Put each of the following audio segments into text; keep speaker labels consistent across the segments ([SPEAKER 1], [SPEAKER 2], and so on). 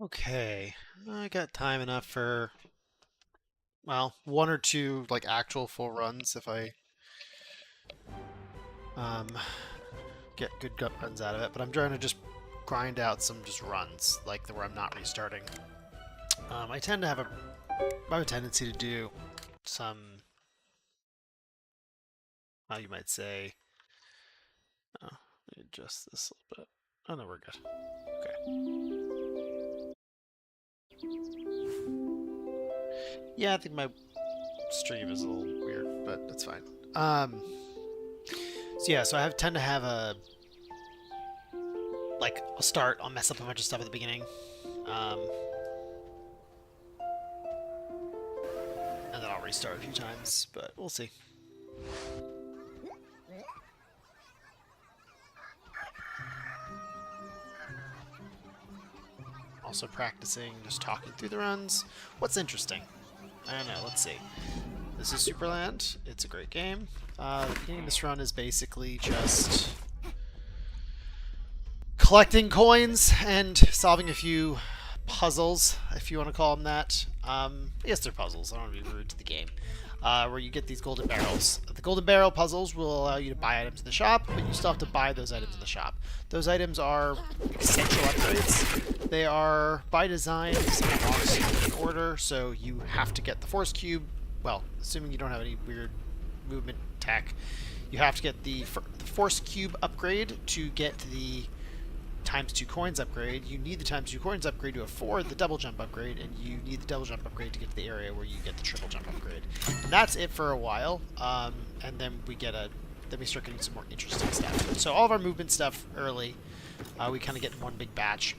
[SPEAKER 1] Okay, I got time enough for, well, one or two like actual full runs if I um, get good gut runs out of it. But I'm trying to just grind out some just runs, like where I'm not restarting. I tend to I have a tendency to do some, how you might say, oh, let me adjust this a little bit. Oh no, we're good. Okay. Yeah, I think my stream is a little weird, but that's fine. So yeah, so tend to have I'll start, I'll mess up a bunch of stuff at the beginning, um, and then I'll restart a few times, but we'll see. Also practicing just talking through the runs. What's interesting? I don't know, let's see. This is Supraland. It's a great game. The beginning of this run is basically just collecting coins and solving a few puzzles, if you want to call them that. Yes, they're puzzles. I don't want to be rude to the game. Where you get these golden barrels. The golden barrel puzzles will allow you to buy items in the shop, but you still have to buy those items in the shop. Those items are essential upgrades. They are, by design, unlocked in order, so you have to get the force cube. Well, assuming you don't have any weird movement tech, you have to get the force cube upgrade to get the ×2 coins upgrade. You need the ×2 coins upgrade to afford the double jump upgrade, and you need the double jump upgrade to get to the area where you get the triple jump upgrade. And that's it for a while, and then we start getting some more interesting stuff. So all of our movement stuff early, we kind of get in one big batch.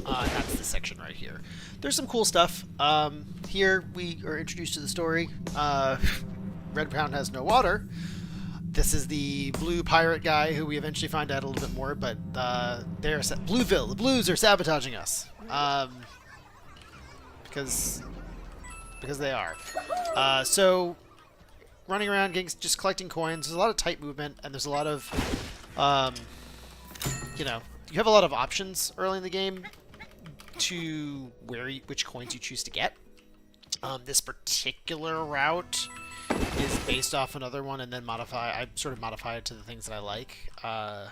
[SPEAKER 1] That's the section right here. There's some cool stuff. Here we are introduced to the story. Red Brown has no water. This is the blue pirate guy who we eventually find out a little bit more, but they're Blueville. The Blues are sabotaging us because they are. So running around, just collecting coins. There's a lot of tight movement, and there's a lot of you have a lot of options early in the game to which coins you choose to get. This particular route is based off another one, and then I sort of modify it to the things that I like. I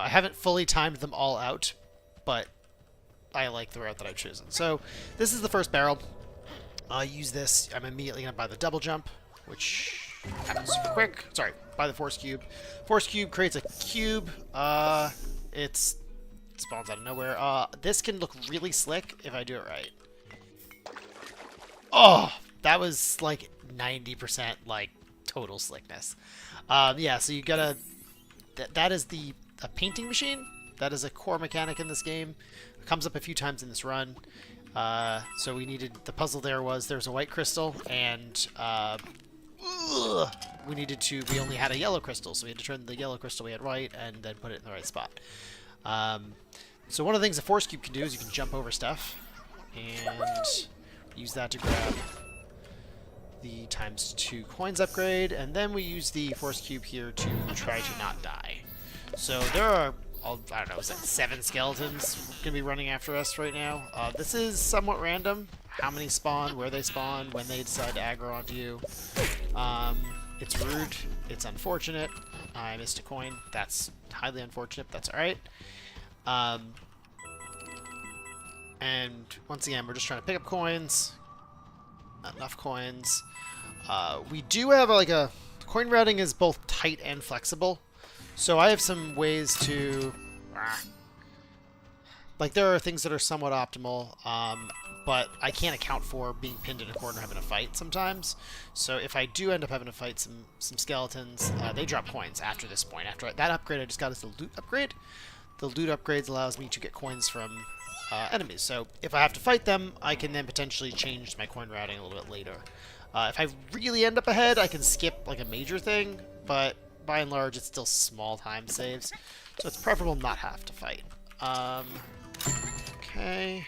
[SPEAKER 1] haven't fully timed them all out, but I like the route that I've chosen. So this is the first barrel. I'll use this. I'm immediately going to buy the double jump, which happens super quick. Sorry, buy the force cube. Force cube creates a cube. It spawns out of nowhere. This can look really slick if I do it right. Oh! That was like 90% like total slickness. Yeah, so you gotta. That is a painting machine. That is a core mechanic in this game. It comes up a few times in this run. So we needed the puzzle. There's a white crystal, and we only had a yellow crystal, so we had to turn the yellow crystal we had white and then put it in the right spot. So one of the things the force cube can do is you can jump over stuff and use that to grab the ×2 coins upgrade, and then we use the force cube here to try to not die. So there are, I don't know, is that 7 skeletons going to be running after us right now? This is somewhat random. How many spawn, where they spawn, when they decide to aggro onto you. It's rude. It's unfortunate. I missed a coin. That's highly unfortunate, but that's alright. And once again, we're just trying to pick up coins. Not enough coins. We do have coin routing is both tight and flexible, so I have some ways to there are things that are somewhat optimal, but I can't account for being pinned in a corner having a fight sometimes. So if I do end up having to fight some skeletons, they drop coins after this point. After that upgrade I just got is the loot upgrade. The loot upgrades allows me to get coins from enemies. So if I have to fight them, I can then potentially change my coin routing a little bit later. If I really end up ahead, I can skip like a major thing, but by and large, it's still small time saves. So it's preferable not have to fight. Okay.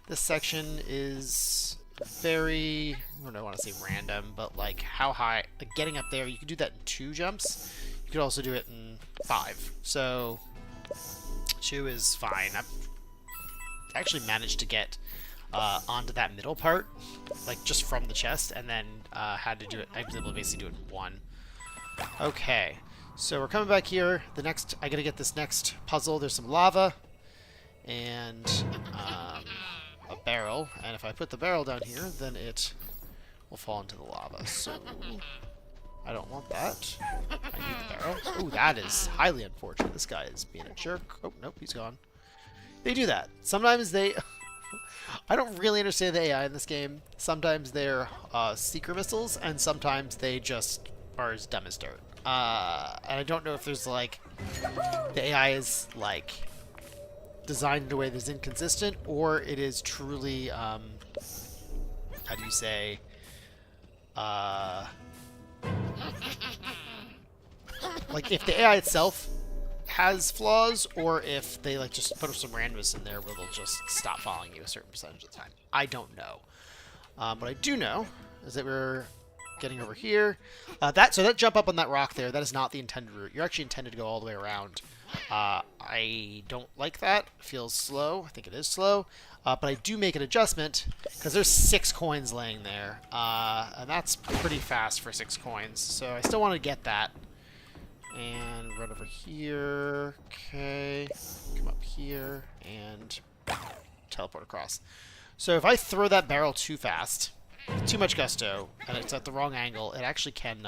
[SPEAKER 1] This section is very, I don't want to say random, but like how high, like getting up there, you can do that in 2 jumps. You could also do it in 5. So 2 is fine. actually managed to get onto that middle part, like just from the chest, and then had to do it. I was able to basically do it in one. Okay, so we're coming back here. The next, I gotta get this next puzzle. There's some lava and a barrel, and if I put the barrel down here, then it will fall into the lava. So I don't want that. I need the barrel. Oh, that is highly unfortunate. This guy is being a jerk. Oh, nope, he's gone. They do that. Sometimes they... I don't really understand the AI in this game. Sometimes they're seeker missiles, and sometimes they just are as dumb as dirt. And I don't know if there's, like... The AI is, like, designed in a way that's inconsistent, or it is truly, how do you say... like, if the AI itself has flaws, or if they, like, just put some randomness in there where they'll just stop following you a certain percentage of the time. I don't know. What I do know is that we're getting over here. So that jump up on that rock there, that is not the intended route. You're actually intended to go all the way around. I don't like that. It feels slow. I think it is slow. But I do make an adjustment, because there's 6 coins laying there. And that's pretty fast for 6 coins. So I still want to get that. And run over here. Okay. Come up here. And teleport across. So if I throw that barrel too fast, with too much gusto, and it's at the wrong angle, it actually can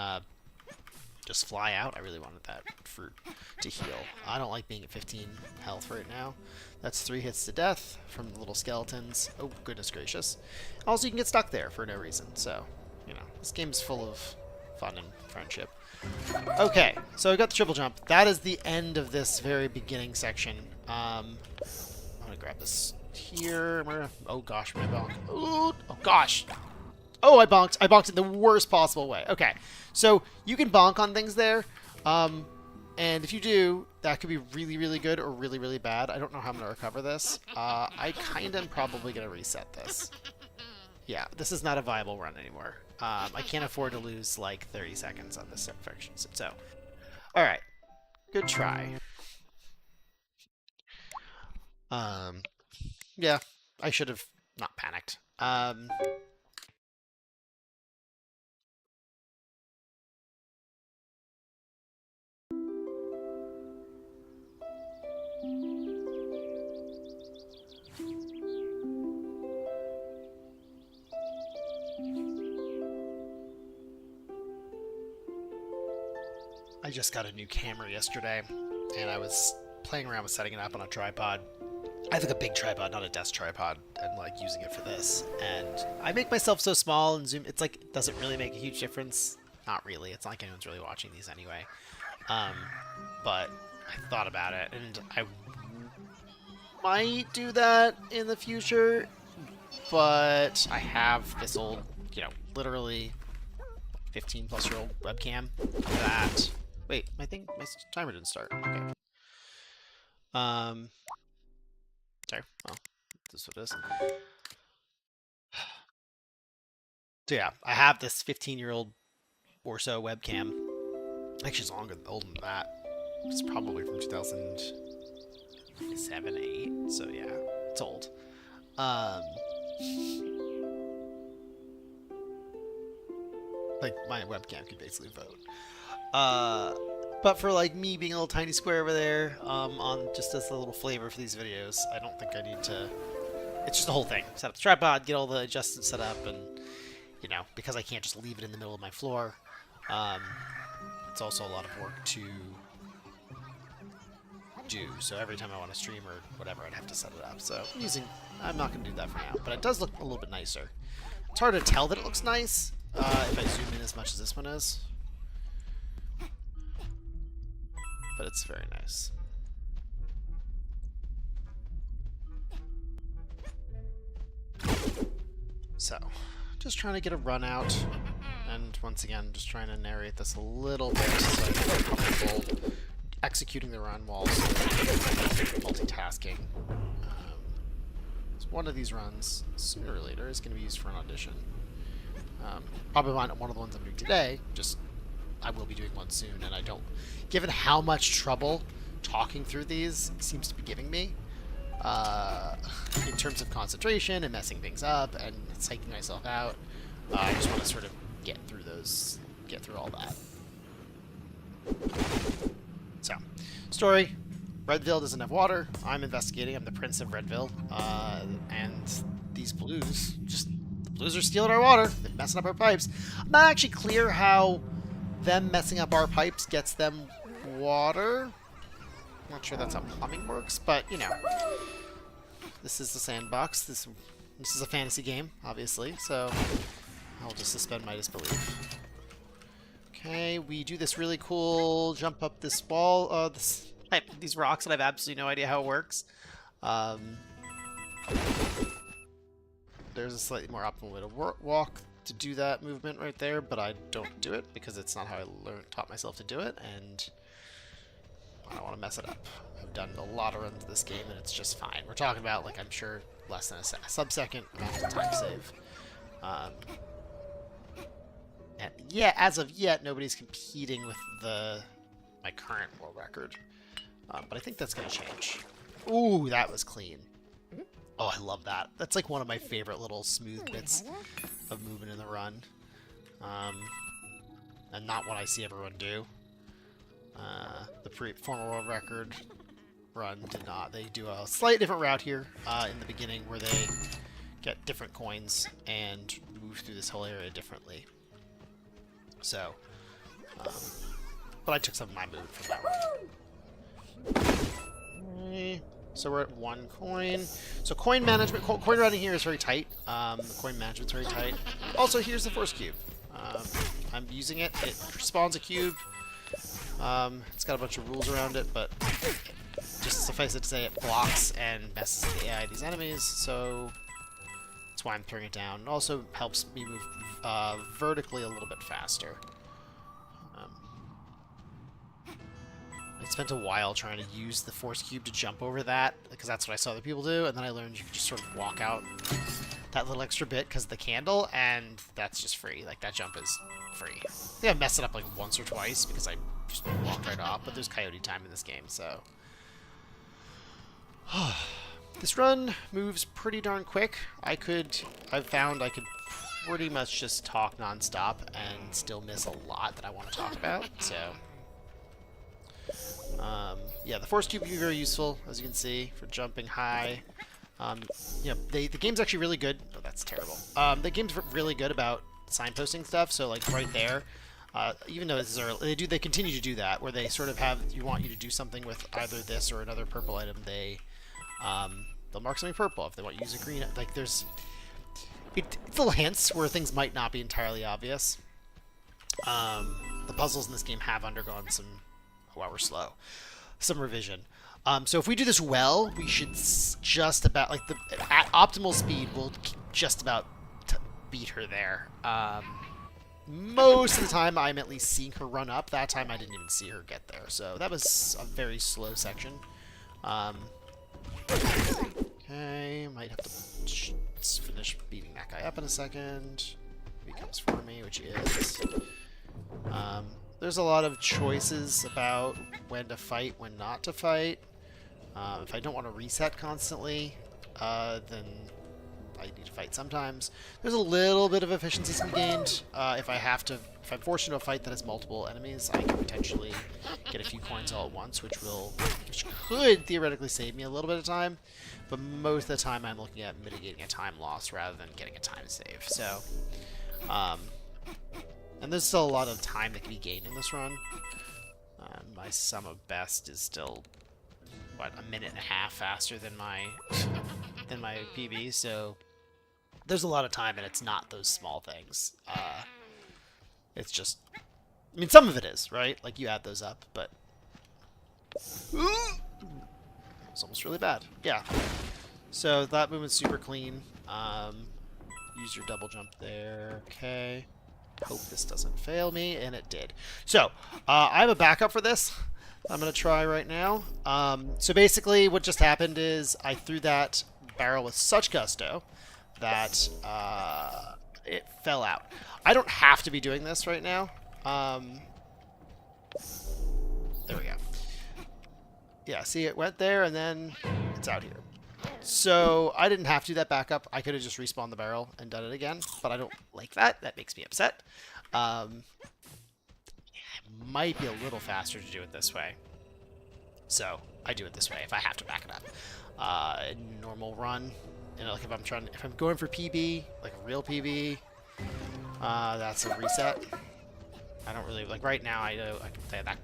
[SPEAKER 1] just fly out. I really wanted that fruit to heal. I don't like being at 15 health right now. That's 3 hits to death from the little skeletons. Oh, goodness gracious. Also, you can get stuck there for no reason. So, you know, this game's full of fun and friendship. Okay, so I got the triple jump. That is the end of this very beginning section. I'm gonna grab this here. Oh gosh, my bonk. Ooh, oh gosh. Oh, I bonked. I bonked in the worst possible way. Okay, so you can bonk on things there. And if you do, that could be really, really good or really, really bad. I don't know how I'm going to recover this. I kind of am probably going to reset this. Yeah, this is not a viable run anymore. I can't afford to lose like 30 seconds on this section. So, alright. Good try. Yeah, I should have not panicked. I just got a new camera yesterday, and I was playing around with setting it up on a tripod. I have like a big tripod, not a desk tripod, and like using it for this. And I make myself so small and zoom. It's like, it doesn't really make a huge difference. Not really. It's not like anyone's really watching these anyway. But I thought about it, and I might do that in the future. But I have this old, you know, literally 15-plus-year-old webcam that... Wait, my timer didn't start. Okay. Sorry. Well, this is what it is. So yeah, I have this 15-year-old or so webcam. Actually, it's older than that. It's probably from 2007, 8. So yeah, it's old. Like, my webcam could basically vote. But for like me being a little tiny square over there, on just as a little flavor for these videos, I don't think I need to. It's just the whole thing. Set up the tripod, get all the adjustments set up, and you know, because I can't just leave it in the middle of my floor. It's also a lot of work to do. So every time I want to stream or whatever, I'd have to set it up. So I'm not going to do that for now. But it does look a little bit nicer. It's hard to tell that it looks nice if I zoom in as much as this one is. But it's very nice. So, just trying to get a run out, and once again, just trying to narrate this a little bit so I can feel comfortable executing the run while multitasking. So one of these runs, sooner or later, is going to be used for an audition. Probably one of the ones I'm doing today, just I will be doing one soon, and given how much trouble talking through these seems to be giving me, in terms of concentration and messing things up and psyching myself out. I just want to sort of get through all that. So, story. Redville doesn't have water. I'm investigating. I'm the Prince of Redville. And these blues, the blues are stealing our water. They're messing up our pipes. I'm not actually clear how them messing up our pipes gets them water. I'm not sure that's how plumbing works, but, you know. This is the sandbox. This is a fantasy game, obviously, so I'll just suspend my disbelief. Okay, we do this really cool jump up this wall, these rocks, and I have absolutely no idea how it works. There's a slightly more optimal way to walk to do that movement right there, but I don't do it because it's not how I taught myself to do it, and I don't want to mess it up. I've done a lot of runs of this game, and it's just fine. We're talking about, like, I'm sure less than a sub-second time save. And yeah, as of yet, nobody's competing with my current world record. But I think that's going to change. Ooh, that was clean. Oh, I love that. That's like one of my favorite little smooth bits of movement in the run. And not what I see everyone do. The former world record run did not. They do a slightly different route here in the beginning where they get different coins and move through this whole area differently. So, but I took some of my movement from that one. Okay. So we're at 1 coin. So coin management, coin routing here is very tight. Coin management's very tight. Also, here's the force cube. I'm using it. It spawns a cube. It's got a bunch of rules around it, but just suffice it to say it blocks and messes with the AI of these enemies, so that's why I'm throwing it down. It also helps me move vertically a little bit faster. I spent a while trying to use the force cube to jump over that, because that's what I saw other people do, and then I learned you could just sort of walk out that little extra bit because of the candle, and that's just free. Like, that jump is free. I think I messed it up like once or twice because I just walked right off, but there's coyote time in this game, so... This run moves pretty darn quick. I've found I could pretty much just talk nonstop and still miss a lot that I want to talk about, so... yeah, the force cube can be very useful, as you can see, for jumping high. You know, the game's actually really good. Oh, that's terrible. The game's really good about signposting stuff. So, like right there, even though this is early, they continue to do that, where they sort of want you to do something with either this or another purple item. They'll mark something purple if they want you to use a green. Like it's little hints where things might not be entirely obvious. The puzzles in this game have undergone some. Wow, we're slow. Some revision. So if we do this well, we should just about, like, at optimal speed, we'll just about beat her there. Most of the time, I'm at least seeing her run up. That time, I didn't even see her get there. So that was a very slow section. Okay, might have to finish beating that guy up in a second. If he comes for me, which he is. There's a lot of choices about when to fight, when not to fight. If I don't want to reset constantly, then I need to fight sometimes. There's a little bit of efficiency to be gained. If I'm forced into a fight that has multiple enemies, I can potentially get a few coins all at once, which could theoretically save me a little bit of time. But most of the time, I'm looking at mitigating a time loss rather than getting a time save. So, and there's still a lot of time that can be gained in this run. My sum of best is still, what, a minute and a half faster than my PB, so there's a lot of time, and it's not those small things. It's just, I mean, some of it is, right? Like, you add those up, but it's almost really bad. Yeah. So that movement's super clean. Use your double jump there. Okay. Hope this doesn't fail me, and it did. So, I have a backup for this I'm going to try right now. So basically, what just happened is I threw that barrel with such gusto that it fell out. I don't have to be doing this right now. There we go. Yeah, see, it went there, and then it's out here. So I didn't have to do that backup. I could have just respawned the barrel and done it again, but I don't like that. That makes me upset. It might be a little faster to do it this way. So I do it this way if I have to back it up. Normal run. You know, like if I'm going for PB, like a real PB, that's a reset. I don't really like right now. I can say that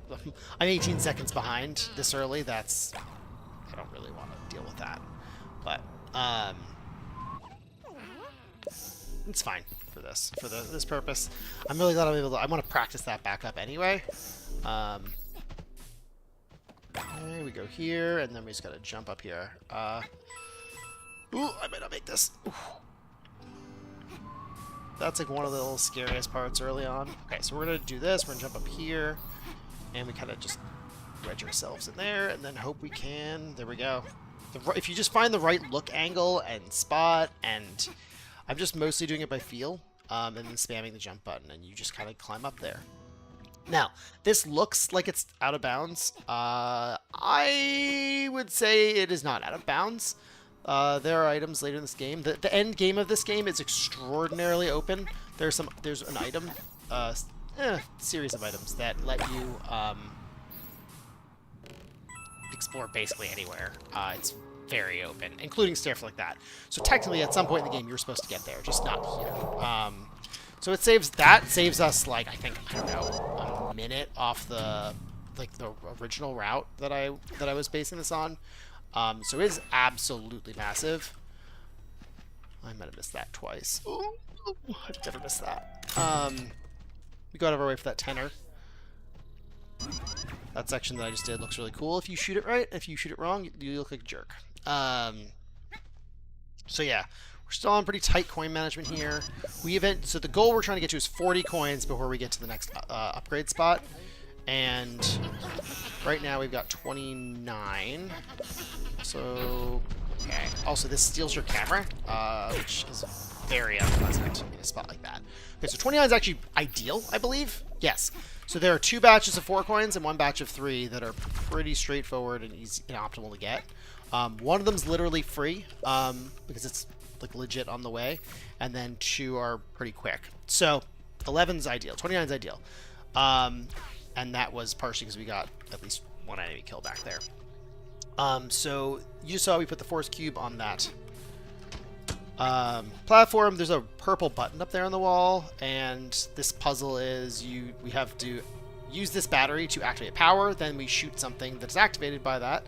[SPEAKER 1] I'm 18 seconds behind this early. I don't really want to deal with that, but it's fine for this purpose. I'm really glad I'm able to. I want to practice that back up anyway. Okay, we go here, and then we just gotta jump up here. Ooh, I might not make this. Ooh. That's like one of the little scariest parts early on. Okay, so we're gonna do this. We're gonna jump up here, and we kind of just wedge ourselves in there, and then hope we can. There we go. If you just find the right look angle and spot, and I'm just mostly doing it by feel, and then spamming the jump button, and you just kind of climb up there. Now, this looks like it's out of bounds. I would say it is not out of bounds. There are items later in this game. The end game of this game is extraordinarily open. There's an item, series of items that let you explore basically anywhere. It's very open, including stuff like that. So technically, at some point in the game, you're supposed to get there, just not here. So it saves us like I don't know, a minute off the original route that I was basing this on. So it is absolutely massive. I might have missed that twice. Ooh, I've never missed that. We got out of our way for that tenor. That section that I just did looks really cool. If you shoot it right, if you shoot it wrong, you look like a jerk. So yeah, we're still on pretty tight coin management here. So the goal we're trying to get to is 40 coins before we get to the next upgrade spot. And right now we've got 29. So, okay. Also, this steals your camera, which is very unpleasant in a spot like that. Okay, so 29 is actually ideal, I believe. Yes. So there are 2 batches of 4 coins and 1 batch of 3 that are pretty straightforward and easy and optimal to get. One of them's literally free because it's like legit on the way, and then 2 are pretty quick. So 11's ideal, 29's ideal, and that was partially because we got at least 1 enemy kill back there. So you saw we put the force cube on that platform. There's a purple button up there on the wall, and this puzzle is we have to use this battery to activate power. Then we shoot something that's activated by that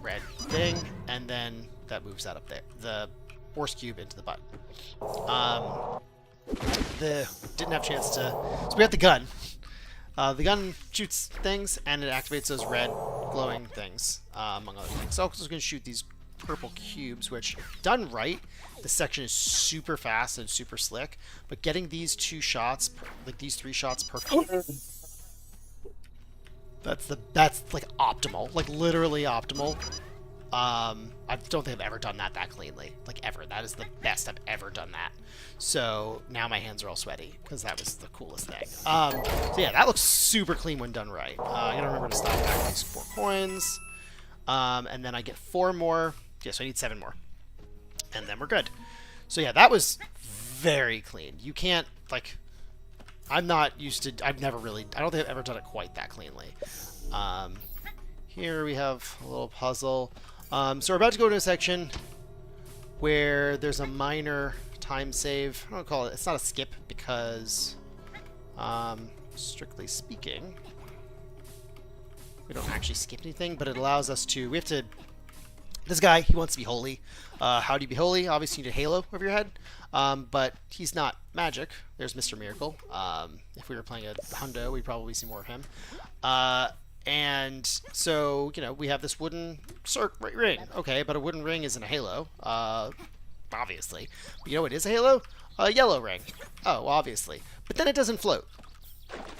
[SPEAKER 1] red thing, and then that moves that up there, the force cube into the button. Didn't have a chance to. So we got the gun. The gun shoots things, and it activates those red glowing things, among other things. So I'm also going to shoot these purple cubes, which, done right, this section is super fast and super slick. But getting these 2 shots, like these 3 shots per that's like optimal, like literally optimal. I don't think I've ever done that cleanly, like ever. That is the best I've ever done that. So now my hands are all sweaty because that was the coolest thing. So yeah, that looks super clean when done right. I gotta remember to stop back these 4 coins, and then I get 4 more. Yeah, so I need 7 more, and then we're good. So yeah, that was very clean. You can't like. I'm not used to. I don't think I've ever done it quite that cleanly. Here we have a little puzzle. So we're about to go to a section where there's a minor time save. I don't call it. It's not a skip because, strictly speaking, we don't actually skip anything. But it allows us to. We have to. This guy, he wants to be holy. How do you be holy? Obviously, you need a halo over your head. But he's not magic. There's Mr. Miracle. If we were playing a hundo, we'd probably see more of him. And so, we have this wooden ring. Okay, but a wooden ring isn't a halo, obviously. But you know what is a halo? A yellow ring. Oh, obviously. But then it doesn't float.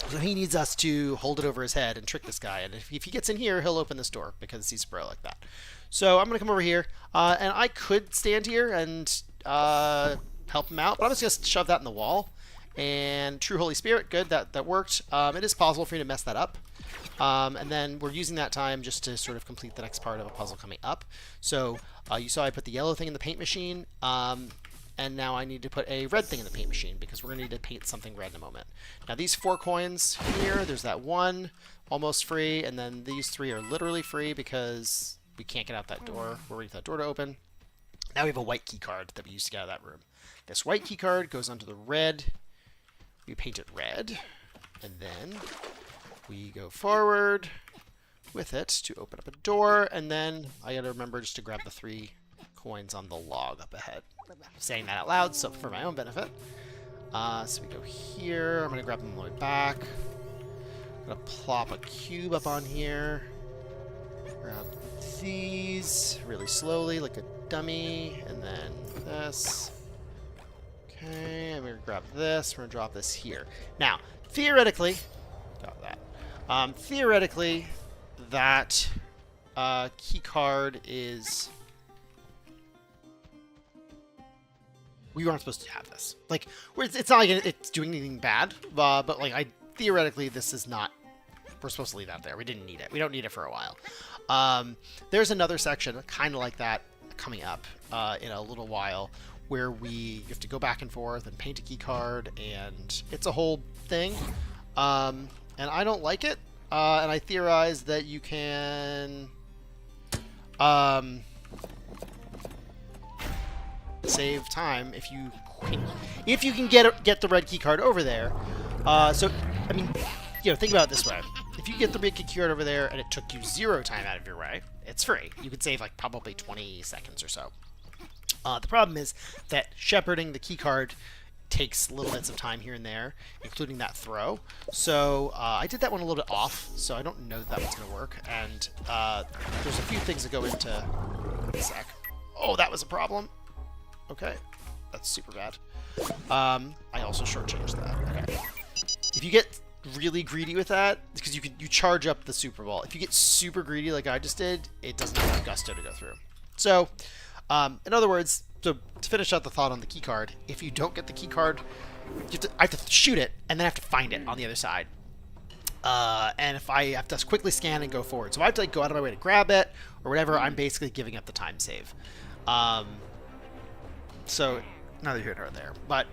[SPEAKER 1] So he needs us to hold it over his head and trick this guy. And if he gets in here, he'll open this door because he's a pro like that. So I'm going to come over here. And I could stand here and help him out. But I'm just going to shove that in the wall. And True Holy Spirit, good. That worked. It is possible for you to mess that up. And then we're using that time just to sort of complete the next part of a puzzle coming up. So you saw I put the yellow thing in the paint machine, and now I need to put a red thing in the paint machine because we're going to need to paint something red in a moment. Now these 4 coins here, there's that one almost free, and then these 3 are literally free because we can't get out that door. We're waiting for that door to open. Now we have a white key card that we used to get out of that room. This white key card goes onto the red. We paint it red, and then we go forward with it to open up a door, and then I gotta remember just to grab the 3 coins on the log up ahead. I'm saying that out loud, so for my own benefit. So we go here. I'm gonna grab them on the way back. I'm gonna plop a cube up on here. Grab these really slowly, like a dummy, and then this. Okay, I'm gonna grab this. We're gonna drop this here. Now, theoretically, got that. Theoretically, that key card is. We weren't supposed to have this. Like, it's not like it's doing anything bad, but like, theoretically, this is not. We're supposed to leave that there. We didn't need it. We don't need it for a while. There's another section, kind of like that, coming up in a little while, where you have to go back and forth and paint a key card, and it's a whole thing. And I don't like it. And I theorize that you can save time if you can get the red key card over there. So I mean, think about it this way: if you get the red key card over there and it took you 0 time out of your way, it's free. You could save like probably 20 seconds or so. The problem is that shepherding the key card takes little bits of time here and there, including that throw. So I did that one a little bit off, so I don't know that one's going to work. And there's a few things that go into a sec. Oh, that was a problem. Okay, that's super bad. I also shortchanged that. Okay. If you get really greedy with that, because you charge up the Super Ball. If you get super greedy like I just did, it doesn't have enough gusto to go through. So, in other words, to finish out the thought on the key card, if you don't get the key card, I have to shoot it and then I have to find it on the other side. And if I have to quickly scan and go forward, so if I have to like go out of my way to grab it or whatever, I'm basically giving up the time save. So neither here nor there. But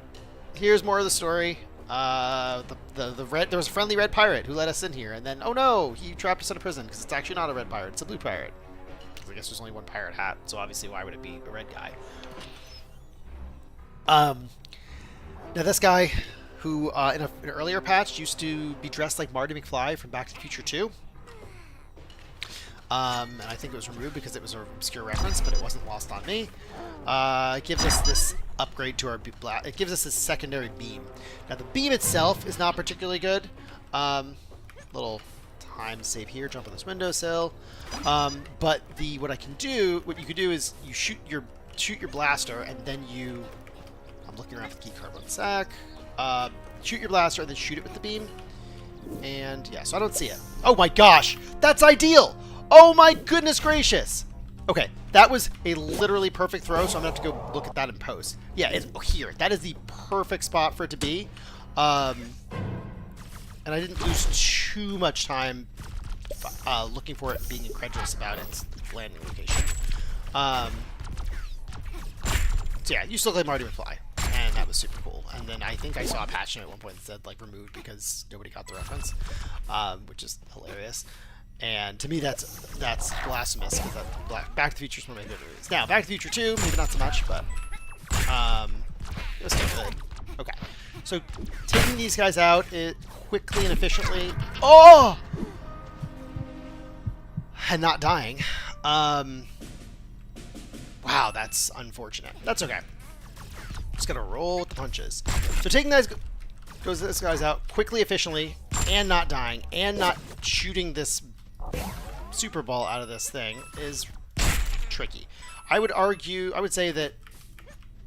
[SPEAKER 1] here's more of the story. There was a friendly red pirate who let us in here, and then oh no, he trapped us in a prison because it's actually not a red pirate; it's a blue pirate. I guess there's only one pirate hat, so obviously why would it be a red guy? Now this guy, who in an earlier patch used to be dressed like Marty McFly from Back to the Future 2. And I think it was removed because it was an obscure reference, but it wasn't lost on me. It gives us this upgrade to our it gives us this secondary beam. Now the beam itself is not particularly good. Little time save here, jump on this windowsill. But what you can do is you shoot your blaster, and then I'm looking around for the key card 1 sec. Shoot your blaster and then shoot it with the beam. And yeah, so I don't see it. Oh my gosh, that's ideal! Oh my goodness gracious! Okay, that was a literally perfect throw, so I'm gonna have to go look at that in post. Yeah, it's here. That is the perfect spot for it to be. And I didn't lose too much time looking for it, being incredulous about its landing location. So yeah, you still look like Marty McFly, and that was super cool. And then I think I saw a patch at one point that said like removed because nobody got the reference, which is hilarious. And to me, that's blasphemous. Because Back to the Future is one of my favorite movies. Now, Back to the Future 2, maybe not so much, but it was still good. Okay, so taking these guys out quickly and efficiently. Oh, and not dying. Wow, that's unfortunate. That's okay. Just gotta roll with the punches. So taking these guys out quickly, efficiently, and not dying, and not shooting this Super Ball out of this thing is tricky. I would say that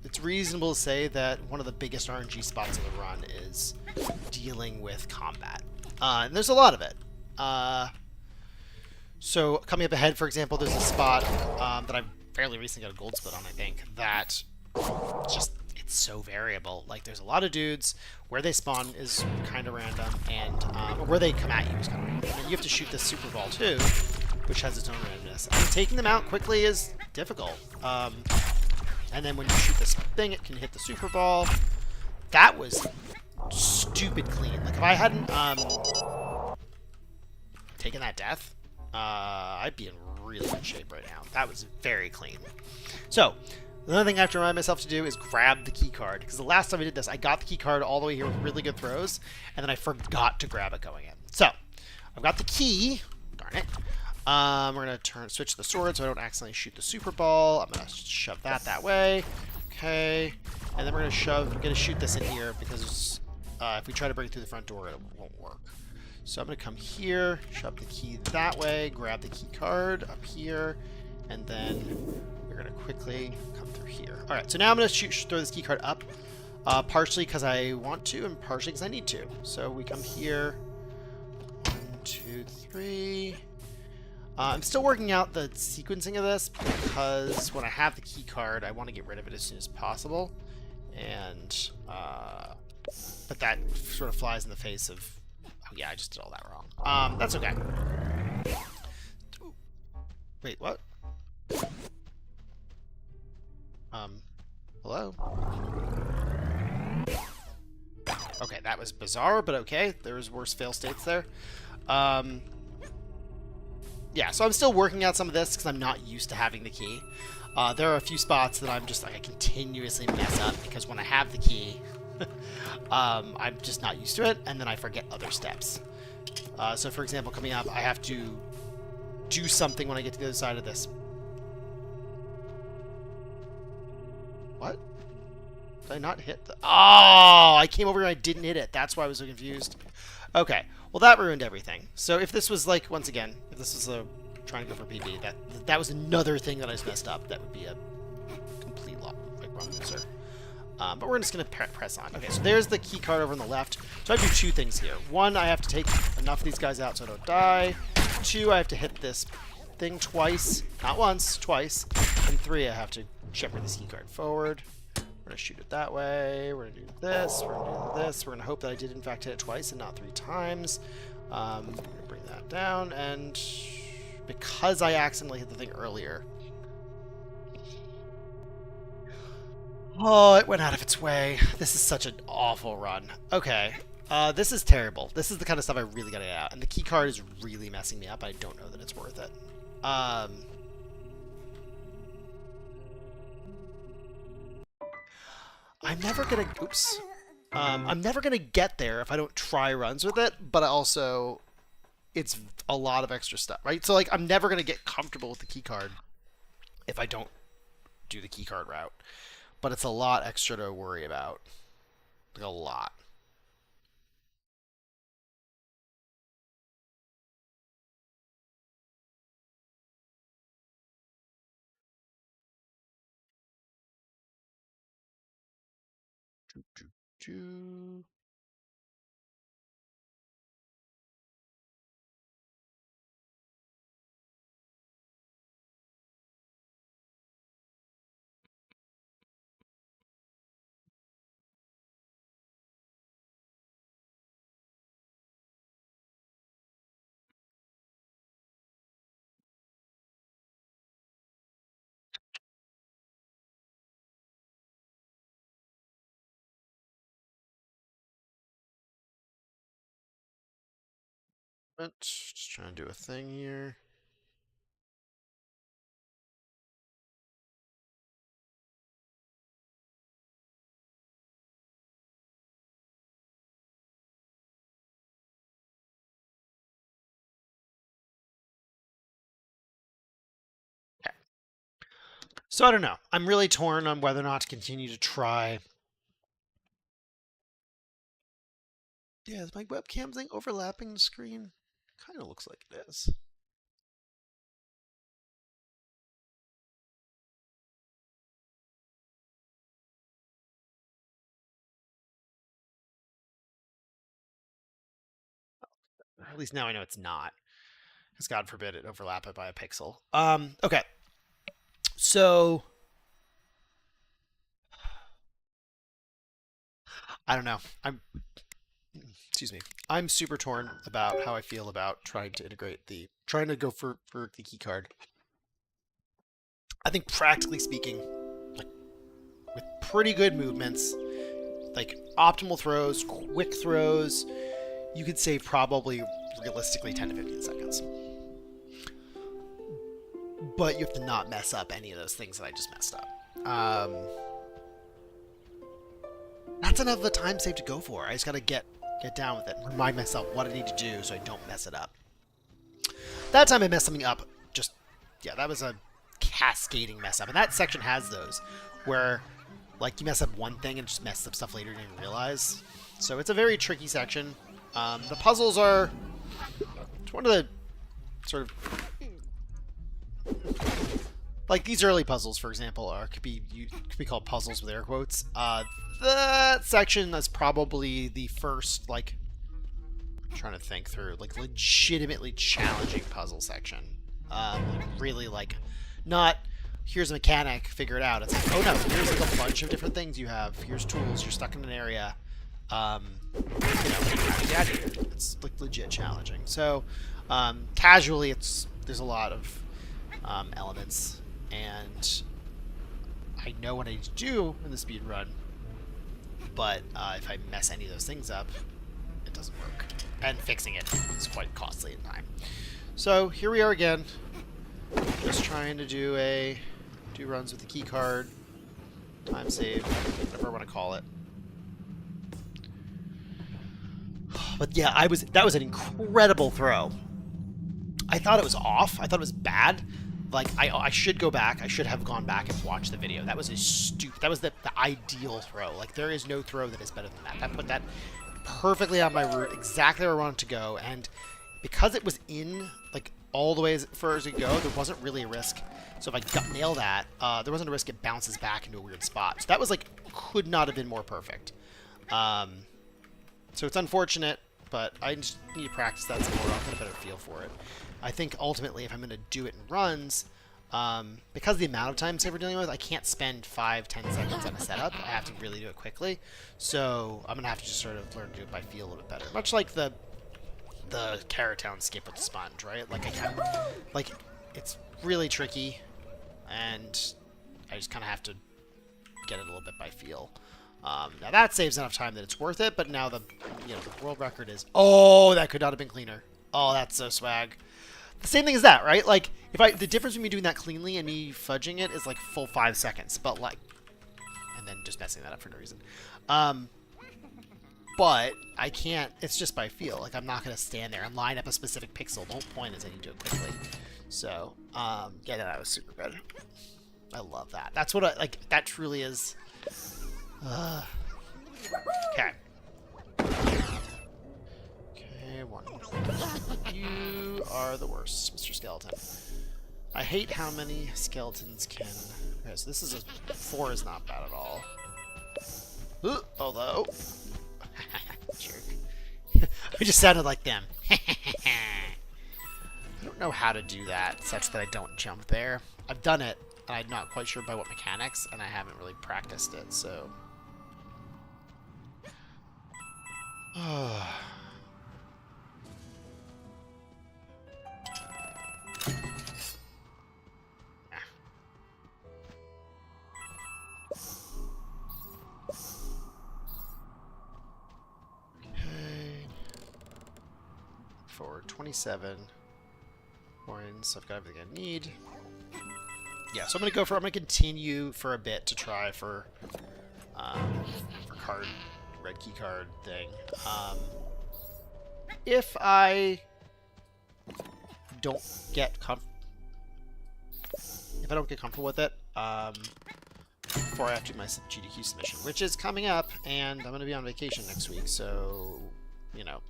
[SPEAKER 1] it's reasonable to say that one of the biggest RNG spots of the run is dealing with combat. And there's a lot of it. So coming up ahead, for example, there's a spot that I've fairly recently got a gold split on, I think, that it's so variable. Like there's a lot of dudes where they spawn is kind of random, and where they come at you is kind of random. And you have to shoot this super ball too, which has its own randomness. And taking them out quickly is difficult. And then when you shoot this thing, it can hit the super ball. That was stupid clean. Like if I hadn't taken that death, I'd be in really good shape right now. That was very clean. So another thing I have to remind myself to do is grab the key card, because the last time I did this, I got the key card all the way here with really good throws, and then I forgot to grab it going in. So I've got the key. Darn it. We're gonna switch the sword so I don't accidentally shoot the super ball. I'm gonna shove that way. Okay, and then we're gonna shoot this in here because if we try to break through the front door, it won't work. So I'm gonna come here, shove the key that way, grab the key card up here, and then we're gonna quickly come through here. All right, so now I'm gonna throw this key card up, partially because I want to, and partially because I need to. So we come here. 1, 2, 3. I'm still working out the sequencing of this because when I have the key card, I want to get rid of it as soon as possible. And, but that sort of flies in the face of, oh yeah, I just did all that wrong. That's okay. Wait, what? Hello? Okay, that was bizarre, but okay. There was worse fail states there. Yeah, so I'm still working out some of this because I'm not used to having the key. There are a few spots that I'm just like, I continuously mess up because when I have the key, I'm just not used to it, and then I forget other steps. So for example, coming up, I have to do something when I get to the other side of this. What? Did I not hit the... Oh, I came over here and I didn't hit it. That's why I was so confused. Okay, well that ruined everything. So if this was like, once again, if this was trying to go for PB, that was another thing that I just messed up. That would be a complete wrong answer. But we're just going to press on. Okay, so there's the key card over on the left. So I have to do two things here. One, I have to take enough of these guys out so I don't die. Two, I have to hit this thing twice. Not once, twice. And three, I have to shepherd this key card forward. We're going to shoot it that way. We're going to do this. We're going to do this. We're going to hope that I did, in fact, hit it twice and not 3 times. We're going to bring that down. And because I accidentally hit the thing earlier... Oh, it went out of its way. This is such an awful run. Okay. This is terrible. This is the kind of stuff I really got to get out. And the key card is really messing me up. I don't know that it's worth it. I'm never gonna... Oops. I'm never gonna get there if I don't try runs with it, but also... It's a lot of extra stuff, right? So, like, I'm never gonna get comfortable with the keycard if I don't do the keycard route. But it's a lot extra to worry about. Like, a lot. Choo, choo, choo. Just trying to do a thing here. Okay. So I don't know. I'm really torn on whether or not to continue to try. Yeah, is my webcam thing overlapping the screen? Kind of looks like it is. At least now I know it's not. Because God forbid it overlap it by a pixel. Okay. So I don't know. Excuse me. I'm super torn about how I feel about trying to go for the key card. I think practically speaking, like with pretty good movements, like optimal throws, quick throws, you could save probably realistically 10 to 15 seconds. But you have to not mess up any of those things that I just messed up. That's enough of a time save to go for. I just gotta get down with it and remind myself what I need to do so I don't mess it up. That time I messed something up. That was a cascading mess up. And that section has those where like you mess up one thing and just mess up stuff later and you didn't realize. So it's a very tricky section. The puzzles are... It's one of the sort of... Like these early puzzles, for example, could be called puzzles with air quotes. That section is probably the first, like, I'm trying to think through, like, legitimately challenging puzzle section. Really, like, not, here's a mechanic, figure it out. It's like, oh no, here's like a bunch of different things you have. Here's tools, you're stuck in an area. How to get out of here. It's, like, legit challenging. So, casually, there's a lot of elements, and I know what I need to do in the speed run. But if I mess any of those things up, it doesn't work. And fixing it is quite costly in time. So here we are again. Just trying to do runs with the key card. Time save, whatever I want to call it. But yeah, that was an incredible throw. I thought it was off. I thought it was bad. Like, I should go back. I should have gone back and watched the video. That was that was the ideal throw. Like, there is no throw that is better than that. That put that perfectly on my route, exactly where I wanted to go. And because it was in, like, all the way as far as it go, there wasn't really a risk. So if I nail that, there wasn't a risk it bounces back into a weird spot. So that was, like, could not have been more perfect. So it's unfortunate, but I just need to practice that some more. I'll get a better feel for it. I think ultimately, if I'm going to do it in runs, because of the amount of time save we're dealing with, I can't spend 5-10 seconds on a setup. I have to really do it quickly. So I'm going to have to just sort of learn to do it by feel a little bit better. Much like the Carrot Town skip with the sponge, right? Like it's really tricky, and I just kind of have to get it a little bit by feel. Now that saves enough time that it's worth it, but now the world record is... Oh, that could not have been cleaner. Oh, that's so swag. The same thing as that, right? Like, the difference between me doing that cleanly and me fudging it is like full 5 seconds, but like, and then just messing that up for no reason. But I can't, it's just by feel. Like, I'm not going to stand there and line up a specific pixel. The whole point is I need to do it quickly. So, yeah, that was super good. I love that. That's what that truly is. Okay. Okay, one. You are the worst, Mr. Skeleton. I hate how many skeletons can... Okay, so this is a... 4 is not bad at all. Although... Jerk. I just sounded like them. I don't know how to do that such that I don't jump there. I've done it, and I'm not quite sure by what mechanics, and I haven't really practiced it, so... For 27 coins, I've got everything I need. Yeah, so I'm gonna continue for a bit to try for red key card thing. If I don't get comfortable with it, before I have to do my GDQ submission, which is coming up, and I'm gonna be on vacation next week, so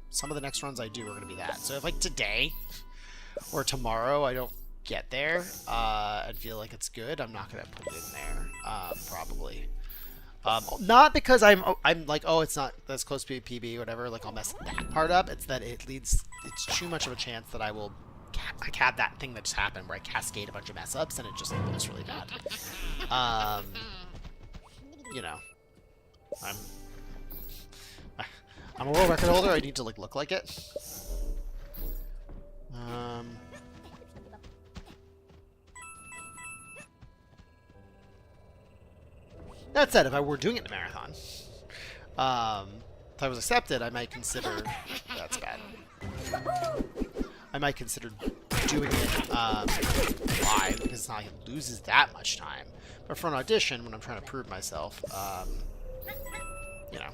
[SPEAKER 1] some of the next runs I do are going to be that. So if like today or tomorrow I don't get there and feel like it's good, I'm not going to put it in there, probably. Not because I'm like, oh, it's not that's close to PB or whatever, like I'll mess that part up. It's that it's too much of a chance that I will have that thing that just happened where I cascade a bunch of mess ups and it just looks really bad. I'm a world record holder. I need to like look like it. That said, if I were doing it in a marathon, if I was accepted, I might consider. That's bad. I might consider doing it live because it's not like it loses that much time. But for an audition, when I'm trying to prove myself, you know,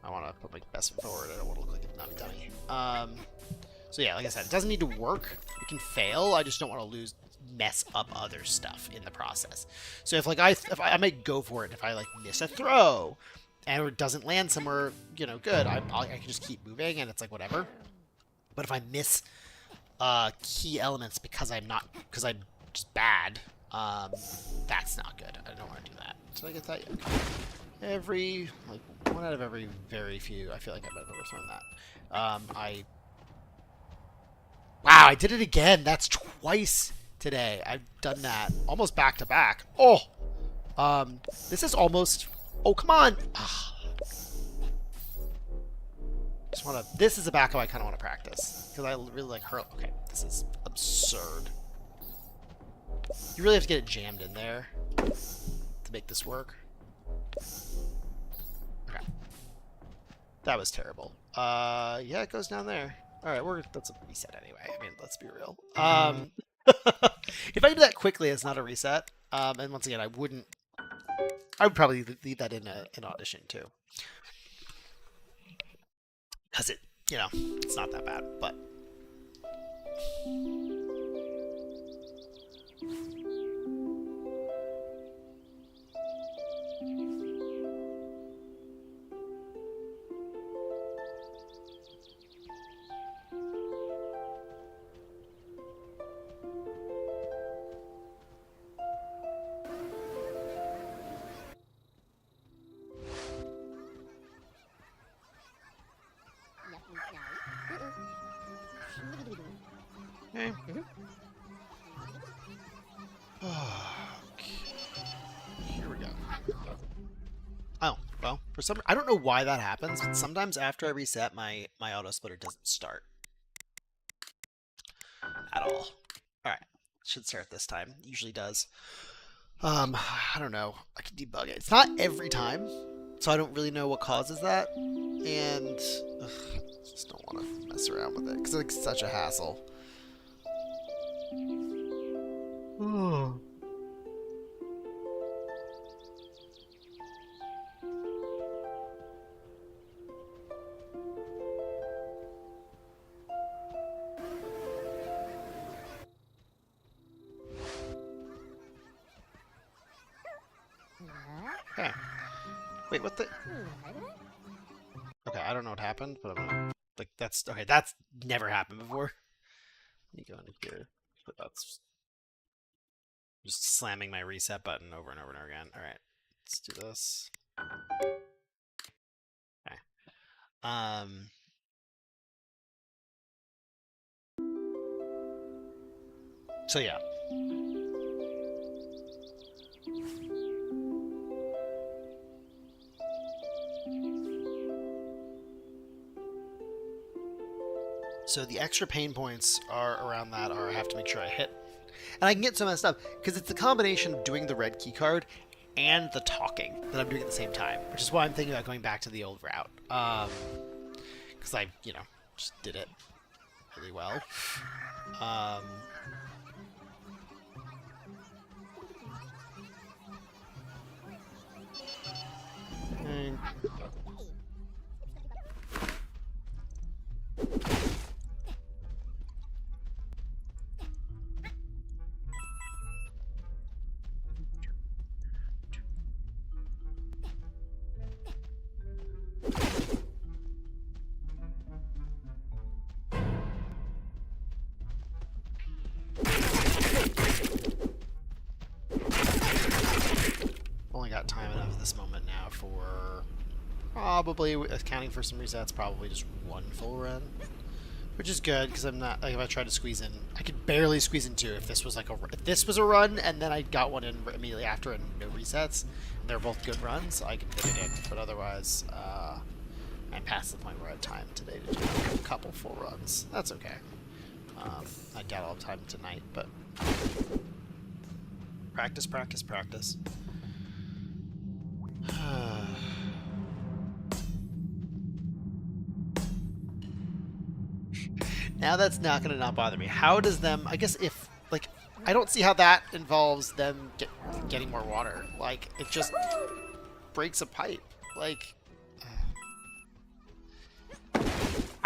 [SPEAKER 1] I want to put my best foot forward. I don't want to look like a dummy. So yeah, like I said, it doesn't need to work. It can fail. I just don't want to mess up other stuff in the process. So if like I might go for it. If I like miss a throw, and it doesn't land somewhere, you know, good, I can just keep moving, and it's like whatever. But if I miss key elements because I'm just bad, that's not good. I don't want to do that. Did I get that yet? Every like 1 out of every very few. I feel like I might have overthrown that. Wow, I did it again. That's twice today. I've done that almost back to back. Oh, this is almost. Oh, come on. Just want to. This is a backup I kind of want to practice because I really like hurl. Okay, this is absurd. You really have to get it jammed in there to make this work. Okay, that was terrible. Yeah, it goes down there. All right, that's a reset anyway. I mean, let's be real. If I do that quickly, it's not a reset. And once again, I would probably leave that in an audition too, because it's not that bad. But okay. Here we go. Oh, well, for some I don't know why that happens, but sometimes after I reset, my auto splitter doesn't start at all. Alright. Should start this time. Usually does. I don't know. I can debug it. It's not every time, so I don't really know what causes that. And I just don't want to mess around with it because it's such a hassle. Oh. Okay. Wait, what the? Okay, I don't know what happened, but I'm gonna like that's okay. That's never happened before. Let me go into here. But that's just slamming my reset button over and over and over again. All right, let's do this. Okay. So yeah. So the extra pain points are around that are I have to make sure I hit. And I can get some of that stuff because it's the combination of doing the red key card and the talking that I'm doing at the same time, which is why I'm thinking about going back to the old route. Because I, just did it really well. And only got time enough at this moment now for probably, accounting for some resets, probably just one full run. Which is good because I'm not like if I tried to squeeze in, I could barely squeeze in 2 if this was like if this was a run and then I got one in immediately after and no resets. And they're both good runs. I could fit it in, but otherwise, I'm past the point where I had time today to do a couple full runs. That's okay. I doubt I'll have time tonight, but practice, practice, practice. Now that's not going to not bother me. How does them... I guess if... Like, I don't see how that involves them getting more water. Like, it just breaks a pipe. Like...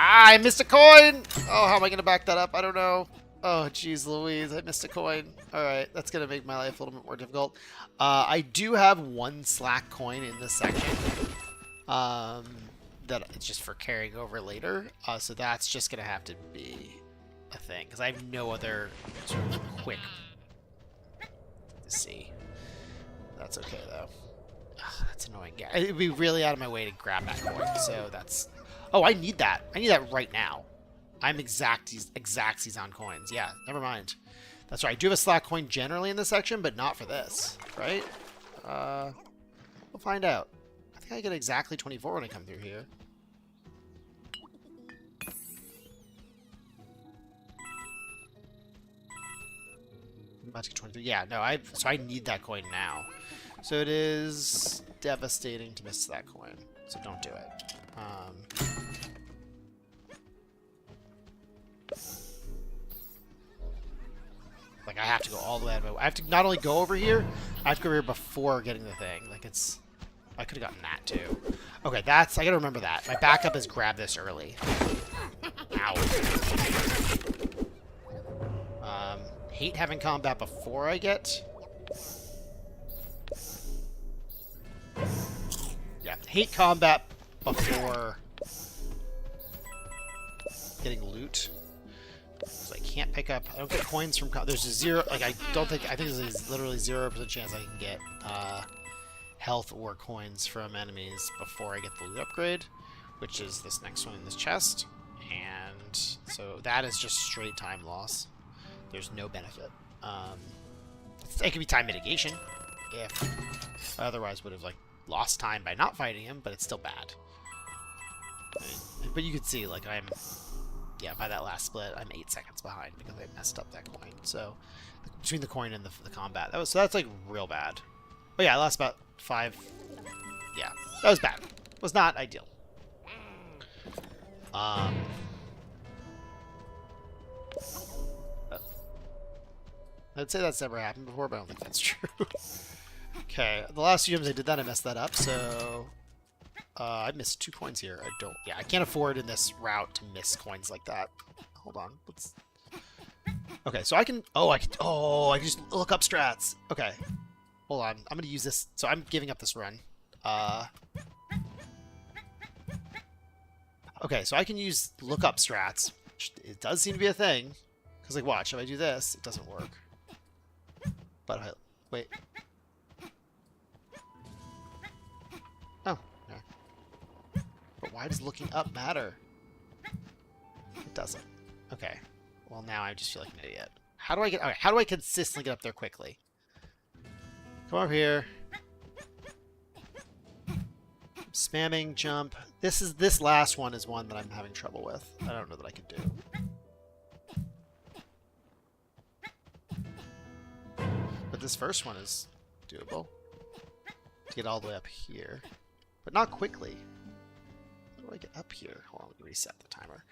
[SPEAKER 1] Ah, I missed a coin! Oh, how am I going to back that up? I don't know. Oh, jeez Louise, I missed a coin. Alright, that's going to make my life a little bit more difficult. I do have 1 slack coin in this section. That it's just for carrying over later. So that's just going to have to be a thing. Because I have no other sort of quick to see. That's okay, though. Ugh, that's annoying. It would be really out of my way to grab that coin. So that's... Oh, I need that. I need that right now. I'm exactsies on coins. Yeah, never mind. That's right. I do have a slack coin generally in this section, but not for this. Right? We'll find out. I think I get exactly 24 when I come through here. I'm about to get 23. Yeah, no, so I need that coin now. So it is devastating to miss that coin. So don't do it. Like I have to go all the way out of it. I have to not only go over here, I have to go over here before getting the thing. Like it's... I could have gotten that too. Okay, that's... I gotta remember that. My backup is grab this early. Ow. Hate having combat before I get... Yeah, hate combat before getting loot. So I can't pick up... I don't get coins from... There's a 0... Like, I don't think... I think there's a literally 0% chance I can get health or coins from enemies before I get the loot upgrade, which is this next one in this chest. And so that is just straight time loss. There's no benefit. It could be time mitigation if I otherwise would have like lost time by not fighting him, but it's still bad. I mean, but you can see like I'm... Yeah, by that last split, I'm 8 seconds behind because I messed up that coin. So, between the coin and the combat, so that's like real bad. Oh yeah, I lost about 5. Yeah, that was bad. It was not ideal. I'd say that's never happened before, but I don't think that's true. Okay, the last few times I did that, I messed that up. So, I missed 2 coins here. I don't... Yeah, I can't afford in this route to miss coins like that. Hold on. Let's... Okay, so I can... Oh, I can... Oh, I can just look up strats. Okay. Hold on. I'm going to use this... So I'm giving up this run. Okay, so I can use look up strats. It does seem to be a thing. Because, like, watch. If I do this, it doesn't work. But I... Wait. Oh. Okay. But why does looking up matter? It doesn't. Okay. Well, now I just feel like an idiot. How do I get... Okay, how do I consistently get up there quickly? Come over here. Spamming, jump. This last one is one that I'm having trouble with. I don't know that I can do. But this first one is doable. To get all the way up here. But not quickly. How do I get up here? Hold on, let me reset the timer.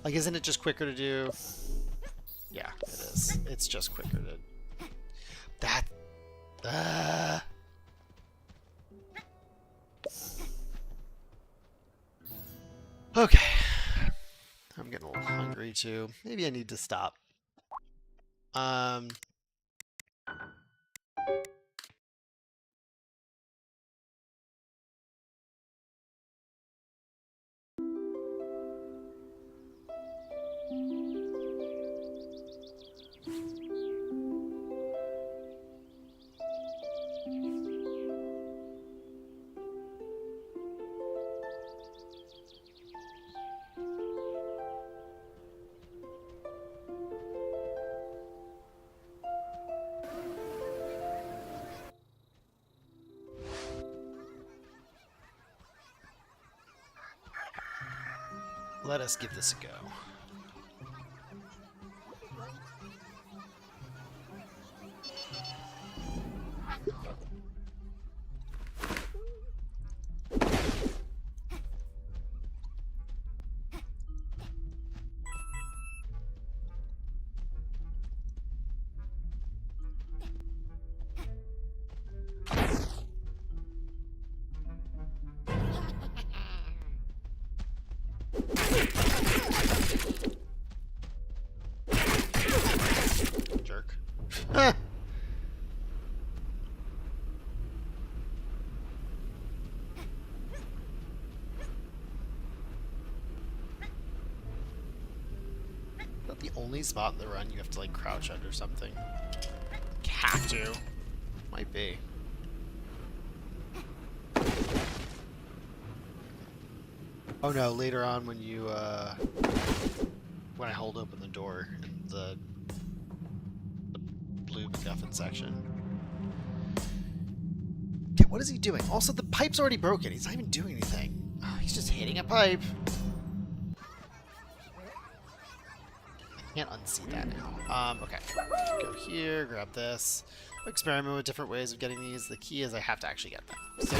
[SPEAKER 1] Like, isn't it just quicker to do... Yeah, it is. It's just quicker to... That... Okay. I'm getting a little hungry, too. Maybe I need to stop. Let us give this a go. Jerk. Is that the only spot in the run you have to like crouch under something? Have to. Might be. Oh no, later on when you when I hold open the door in the blue MacGuffin section. Okay, what is he doing? Also, the pipe's already broken. He's not even doing anything. Oh, he's just hitting a pipe. I can't unsee that now. Okay. Go here, grab this. Experiment with different ways of getting these. The key is I have to actually get them. So,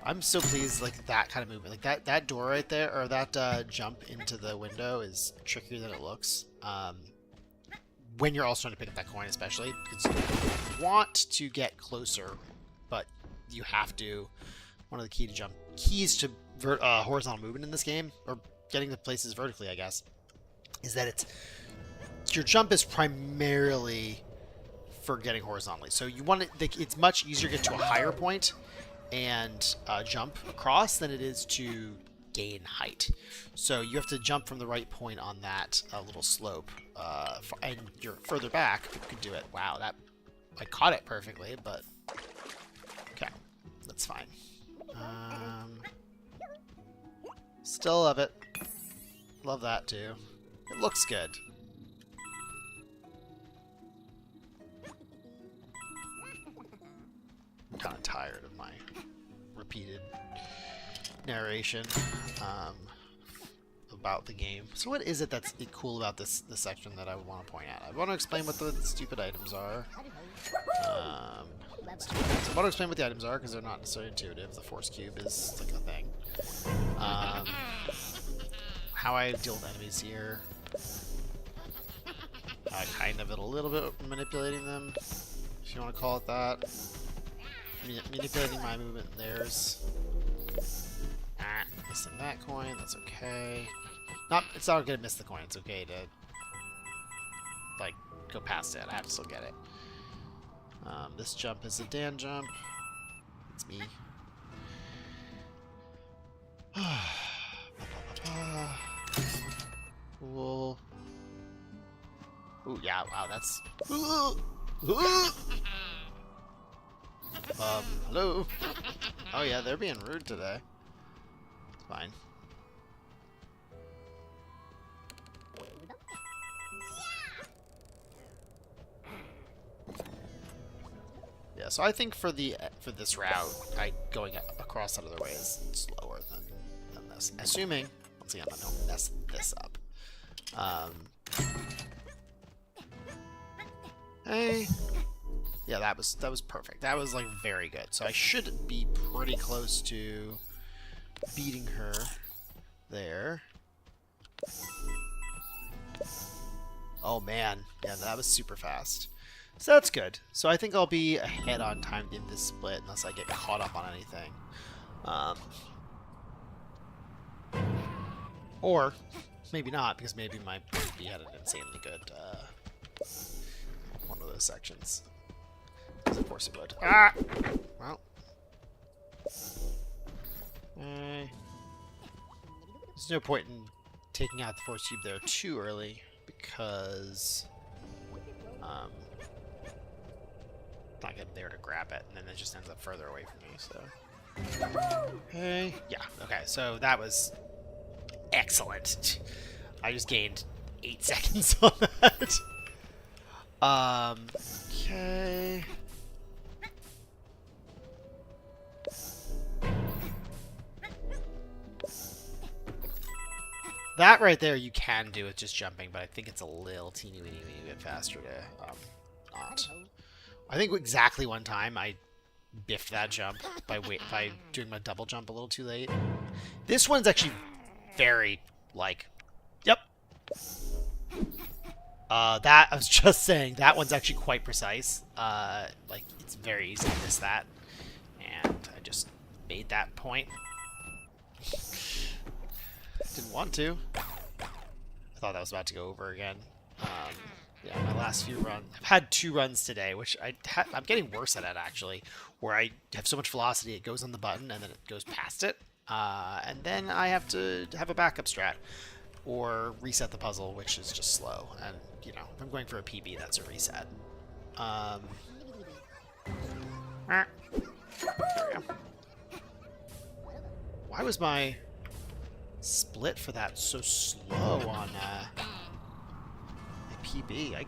[SPEAKER 1] I'm so pleased, like, that kind of movement. Like, that door right there, or that jump into the window is trickier than it looks. When you're also trying to pick up that coin, especially. Because you want to get closer, but you have to... One of the keys to horizontal movement in this game, or getting to places vertically, I guess, is that your jump is primarily for getting horizontally. So you want it's much easier to get to a higher point and jump across than it is to gain height. So you have to jump from the right point on that little slope, and you're further back. You can do it. Wow, I caught it perfectly, but okay, that's fine. Still love it. Love that too. It looks good. I'm kind of tired of my repeated narration about the game. So what is it that's cool about this section that I want to point out? I want to explain what the stupid items are. So I want to explain what the items are because they're not necessarily intuitive. The force cube is like a thing. How I deal with enemies here. Kind of a little bit manipulating them, if you want to call it that. Manipulating my movement and theirs. Missing that coin, that's okay. It's not okay to miss the coin, it's okay to, like, go past it. I have to still get it. This jump is a Dan jump. It's me. Cool. Ooh, yeah, wow, that's... hello? Oh yeah, they're being rude today. It's fine. Yeah, so I think for this route, going across that other way is slower than this. Assuming, once again, I don't mess this up. Hey. Yeah, that was perfect. That was like very good. So I should be pretty close to beating her there. Oh man, yeah, that was super fast. So that's good. So I think I'll be ahead on time in this split unless I get caught up on anything. Or maybe not, because maybe my B had an insanely good one of those sections. Of course it would. Ah! Well. There's no point in taking out the force cube there too early, because not getting there to grab it, and then it just ends up further away from me, so. Okay. Yeah, okay, so that was excellent. I just gained 8 seconds on that. Okay. That right there you can do with just jumping, but I think it's a little teeny weeny bit faster to not. I think exactly one time I biffed that jump by doing my double jump a little too late. This one's actually very, like, yep. That, I was just saying, that one's actually quite precise. Like, it's very easy to miss that. And I just made that point. Didn't want to. I thought that was about to go over again. Yeah, my last few runs. I've had 2 runs today, which I'm getting worse at it, actually, where I have so much velocity it goes on the button and then it goes past it. And then I have to have a backup strat or reset the puzzle, which is just slow. And, you know, if I'm going for a PB, that's a reset. There we go. Why was my split for that so slow on my PB? I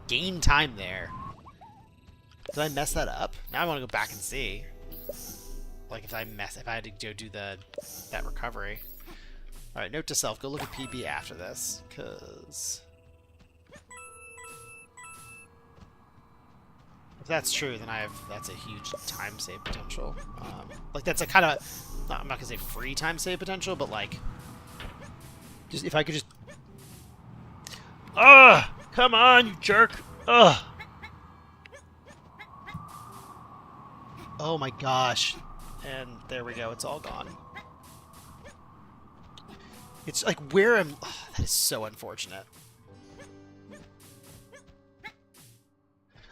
[SPEAKER 1] gained time there. Did I mess that up? Now I want to go back and see. Like if I had to go do that recovery. All right, note to self: go look at PB after this, because if that's true, then that's a huge time save potential. Like that's a kind of, I'm not gonna say free time save potential, but like, just if I could just, come on, you jerk, oh my gosh, and there we go, it's all gone. It's like where am, that is so unfortunate.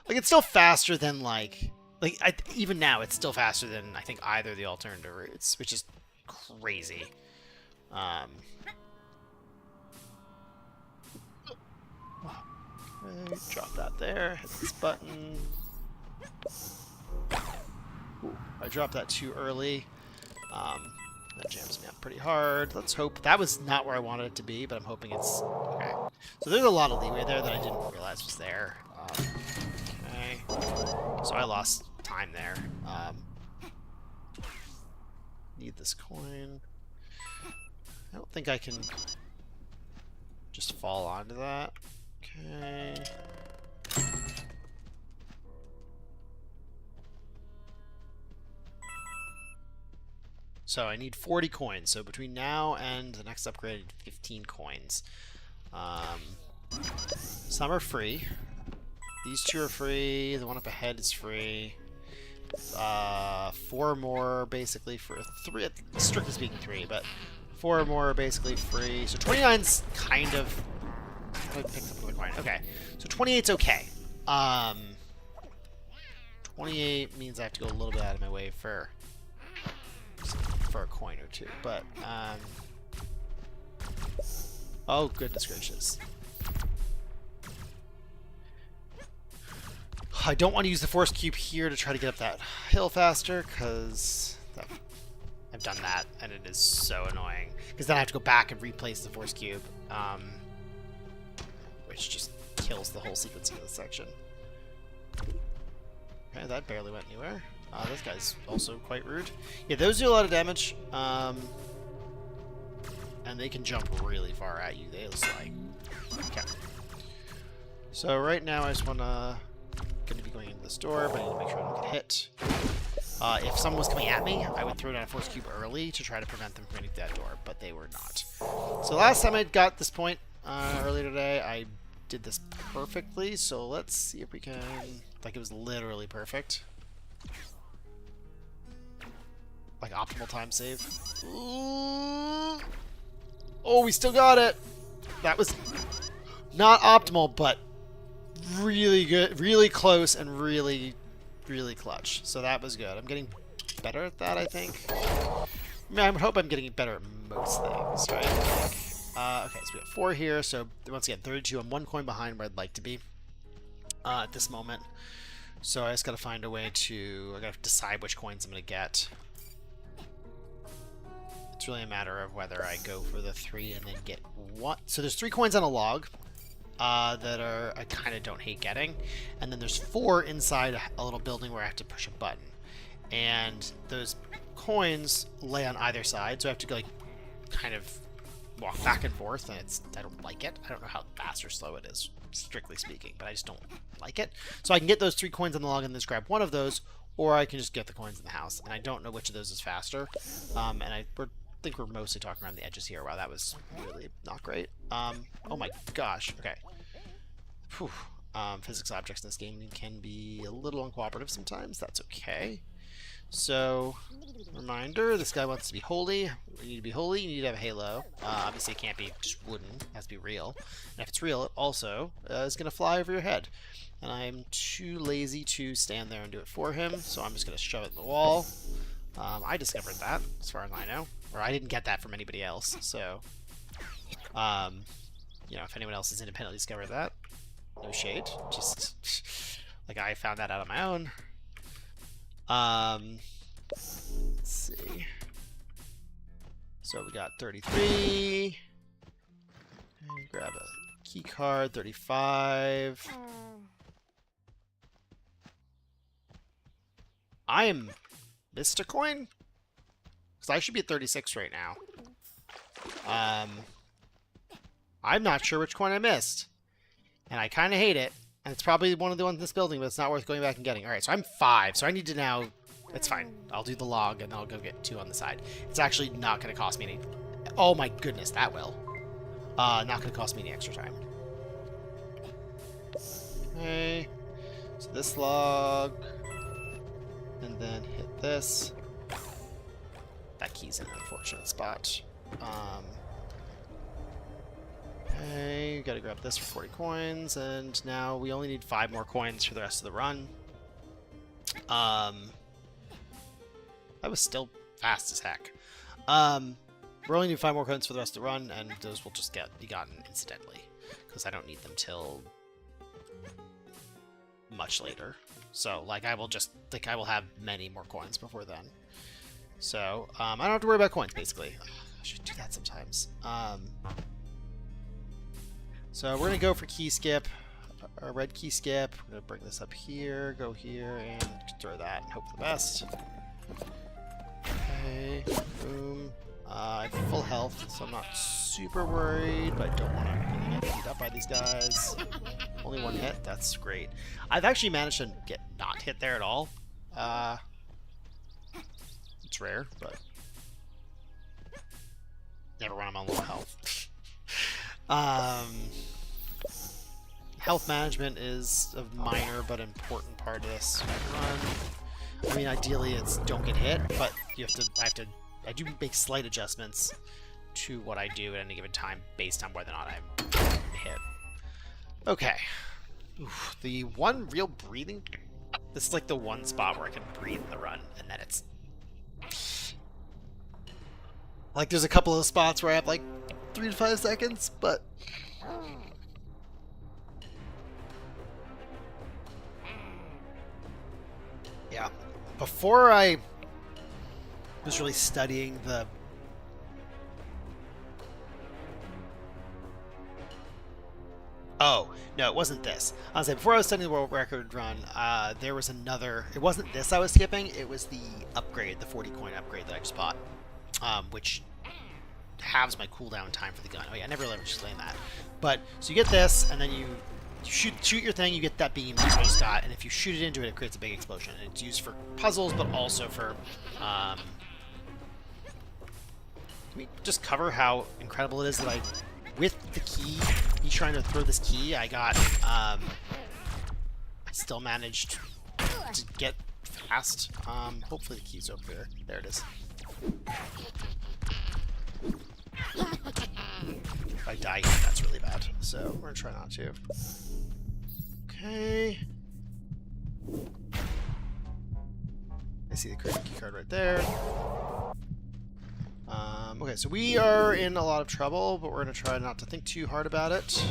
[SPEAKER 1] Like, it's still faster than, like even now, it's still faster than, I think, either of the alternative routes, which is crazy. Okay, drop that there, hit this button. Ooh, I dropped that too early. That jams me up pretty hard. Let's hope. That was not where I wanted it to be, but I'm hoping it's... Okay. So there's a lot of leeway there that I didn't realize was there. Okay. So I lost time there. Need this coin. I don't think I can just fall onto that. Okay. So I need 40 coins. So between now and the next upgrade, I need 15 coins. Some are free. These 2 are free. The one up ahead is free. 4 more basically for 3. Strictly speaking, 3, but 4 more are basically free. So 29's kind of. I picked up another coin. Okay. So 28's okay. 28 means I have to go a little bit out of my way for a coin or 2, but oh goodness gracious. I don't want to use the force cube here to try to get up that hill faster, because I've done that and it is so annoying, because then I have to go back and replace the force cube, which just kills the whole sequencing of this section. Okay, that barely went anywhere. This guy's also quite rude. Yeah, those do a lot of damage. And they can jump really far at you. They just like... Okay. So right now I just want to... Going to be going into this door, but I need to make sure I don't get hit. If someone was coming at me, I would throw down a force cube early to try to prevent them from getting to that door, but they were not. So last time I got this point earlier today, I did this perfectly. So let's see if we can... Like, it was literally perfect. Like optimal time save. Ooh. Oh, we still got it. That was not optimal, but really good, really close, and really, really clutch. So that was good. I'm getting better at that, I think. I mean, I hope I'm getting better at most things, right? Okay, so we got 4 here. So once again, 32. I'm 1 coin behind where I'd like to be at this moment. So I just got to find a way to... I got to decide which coins I'm going to get. It's really a matter of whether I go for the 3 and then get 1. So there's 3 coins on a log that I kind of don't hate getting. And then there's 4 inside a little building where I have to push a button. And those coins lay on either side. So I have to go, like, kind of walk back and forth, and I don't like it. I don't know how fast or slow it is, strictly speaking, but I just don't like it. So I can get those 3 coins on the log and just grab one of those, or I can just get the coins in the house. And I don't know which of those is faster. And I think we're mostly talking around the edges here. Wow, that was really not great. Oh my gosh. Okay. Whew. Physics objects in this game can be a little uncooperative sometimes. That's okay. So, reminder, this guy wants to be holy. You need to be holy, you need to have a halo. Obviously it can't be just wooden, it has to be real. And if it's real, it also is going to fly over your head. And I'm too lazy to stand there and do it for him, so I'm just going to shove it in the wall. I discovered that, as far as I know. Or I didn't get that from anybody else, so... you know, if anyone else has independently discovered that, no shade. Just, like, I found that out on my own. Let's see. So we got 33. And grab a key card, 35. I am missed a coin? Because I should be at 36 right now. I'm not sure which coin I missed. And I kind of hate it. And it's probably one of the ones in this building, but it's not worth going back and getting. Alright, so I'm 5, so I need to now... It's fine. I'll do the log, and I'll go get 2 on the side. It's actually not going to cost me any... Oh my goodness, that will. Not going to cost me any extra time. Okay. So this log... And then hit this. That key's in an unfortunate spot. Okay, gotta grab this for 40 coins, and now we only need 5 more coins for the rest of the run. That was still fast as heck. We're only need 5 more coins for the rest of the run, and those will just be gotten incidentally, because I don't need them till much later. So, like, I will have many more coins before then. So, I don't have to worry about coins, basically. Ugh, I should do that sometimes. So we're going to go for key skip, a red key skip. We're going to bring this up here, go here, and throw that and hope for the best. Okay, boom. I have full health, so I'm not super worried, but I don't want to really get beat up by these guys. Only 1 hit, that's great. I've actually managed to get not hit there at all. It's rare, but never when I'm on low health. Health management is a minor but important part of this run. I mean, ideally it's don't get hit, but I do make slight adjustments to what I do at any given time based on whether or not I'm hit. Okay. Oof, the one real breathing... This is like the one spot where I can breathe in the run, and then it's... Like, there's a couple of spots where I have, like, 3 to 5 seconds, but... Yeah. Before I was really studying the... Oh, no, it wasn't this. I was saying, before I was studying the world record run, there was another... It wasn't this I was skipping, it was the upgrade, the 40 coin upgrade that I just bought, which halves my cooldown time for the gun. Oh yeah, I never let me explain that. But, so you get this, and then you shoot your thing, you get that beam that you just got, and if you shoot it into it, it creates a big explosion. And it's used for puzzles, but also for... Can we just cover how incredible it is that with the key, me trying to throw this key, I got, I still managed to get fast. Hopefully the key's over there. There it is. If I die here, that's really bad. So, we're gonna try not to. Okay. I see the correct key card right there. Okay, so we are in a lot of trouble, but we're going to try not to think too hard about it.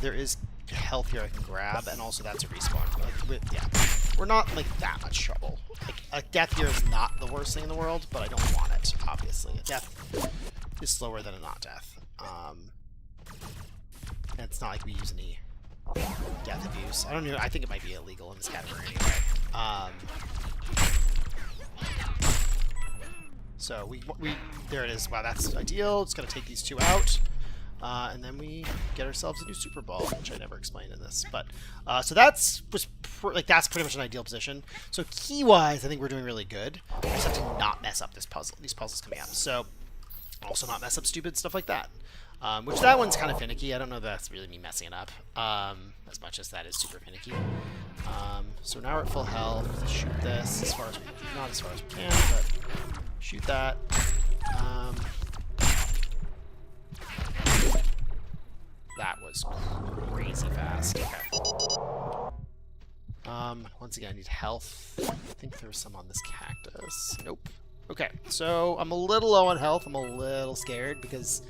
[SPEAKER 1] There is health here I can grab, and also that's a respawn. Yeah, we're not, like, that much trouble. Like, a death here is not the worst thing in the world, but I don't want it, obviously. A death is slower than a not death. And it's not like we use any death abuse. I don't know, I think it might be illegal in this category anyway. So we there it is. Wow, that's ideal. It's going to take these two out. And then we get ourselves a new Super Ball, which I never explained in this. But so that's pretty much an ideal position. So key-wise, I think we're doing really good. We just have to not mess up these puzzles coming up. So also not mess up stupid stuff like that. Which that one's kind of finicky. I don't know if that's really me messing it up as much as that is super finicky. So now we're at full health. Shoot this as far as not as far as we can, but shoot that. That was crazy fast. Okay. Once again, I need health. I think there's some on this cactus. Nope. Okay, so I'm a little low on health. I'm a little scared because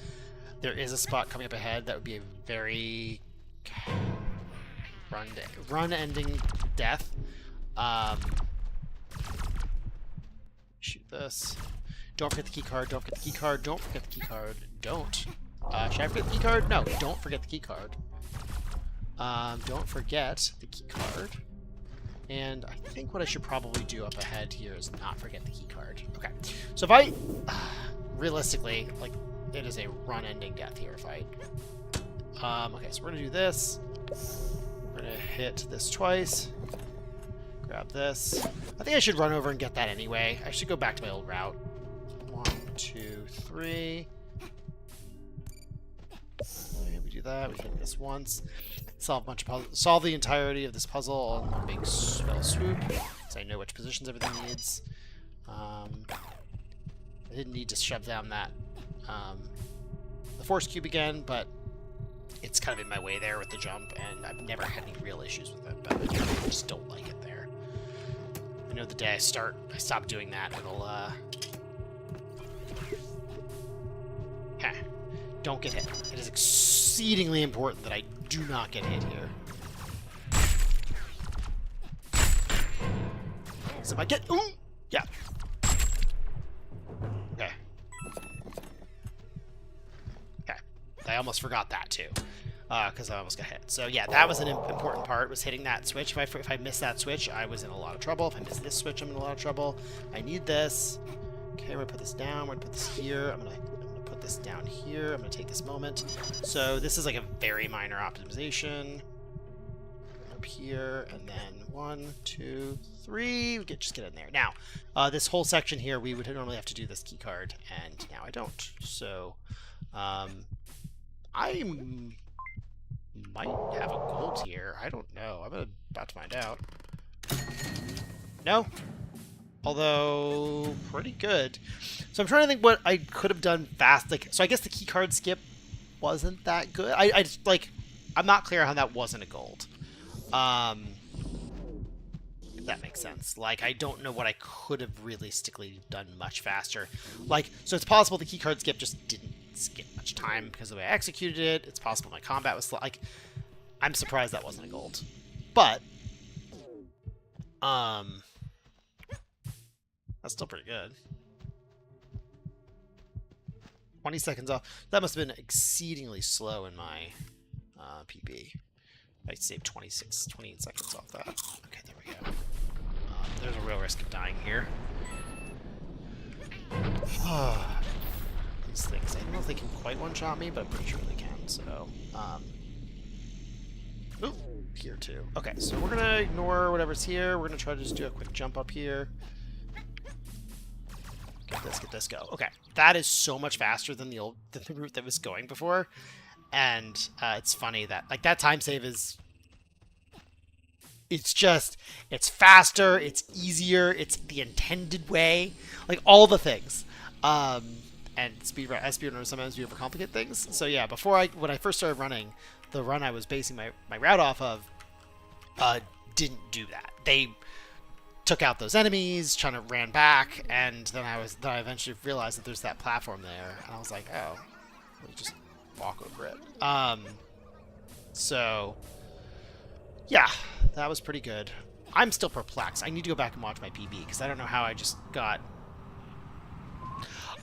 [SPEAKER 1] there is a spot coming up ahead that would be a very run-ending death. Shoot this. Don't forget the key card. Don't forget the key card. Don't forget the key card. Don't. Should I forget the key card? No, don't forget the key card. Don't forget the key card. And I think what I should probably do up ahead here is not forget the key card. Okay. So if I... realistically, like, it is a run-ending death here if I... okay, so we're going to do this. We're going to hit this twice. Grab this. I think I should run over and get that anyway. I should go back to my old route. 1, 2, 3... We do that. We hit this once. Solve a bunch of puzzles. Solve the entirety of this puzzle all in one big spell swoop, so I know which positions everything needs. I didn't need to shove down that the force cube again, but it's kind of in my way there with the jump, and I've never had any real issues with it. But I just don't like it there. I know the day I stop doing that, it'll don't get hit. It is exceedingly important that I do not get hit here. So if I get... Ooh! Yeah. Okay. Okay. I almost forgot that, too. Because I almost got hit. So, yeah, that was an important part, was hitting that switch. If I missed that switch, I was in a lot of trouble. If I miss this switch, I'm in a lot of trouble. I need this. Okay, we're going to put this down. We're going to put this here. I'm going to put this down here. I'm going to take this moment. So this is like a very minor optimization. Up here, and then 1, 2, 3. We just get in there. Now, this whole section here, we would normally have to do this key card, and now I don't. So, I might have a gold here. I don't know. I'm about to find out. No? Although, pretty good. So I'm trying to think what I could have done fast. Like, so I guess the key card skip wasn't that good. I just, like, I'm not clear how that wasn't a gold. If that makes sense. Like, I don't know what I could have realistically done much faster. Like, so it's possible the key card skip just didn't skip much time because of the way I executed it. It's possible my combat was, like, I'm surprised that wasn't a gold. But, that's still pretty good. 20 seconds off. That must have been exceedingly slow in my PB. I saved 28 seconds off that. Okay, there we go. There's a real risk of dying here. These things. I don't know if they can quite one-shot me, but I'm pretty sure they can. So, ooh, here too. Okay, so we're gonna ignore whatever's here. We're gonna try to just do a quick jump up here. Get this, go. Okay, that is so much faster than the route that was going before, and it's funny that like that time save is. It's faster, it's easier, it's the intended way, like all the things. And speedrunners sometimes we overcomplicate things. So yeah, when I first started running, the run I was basing my route off of didn't do that. They took out those enemies, trying to ran back, and then I eventually realized that there's that platform there, and I was like, oh, let me just walk over it. So yeah, that was pretty good. I'm still perplexed. I need to go back and watch my PB because I don't know how I just got.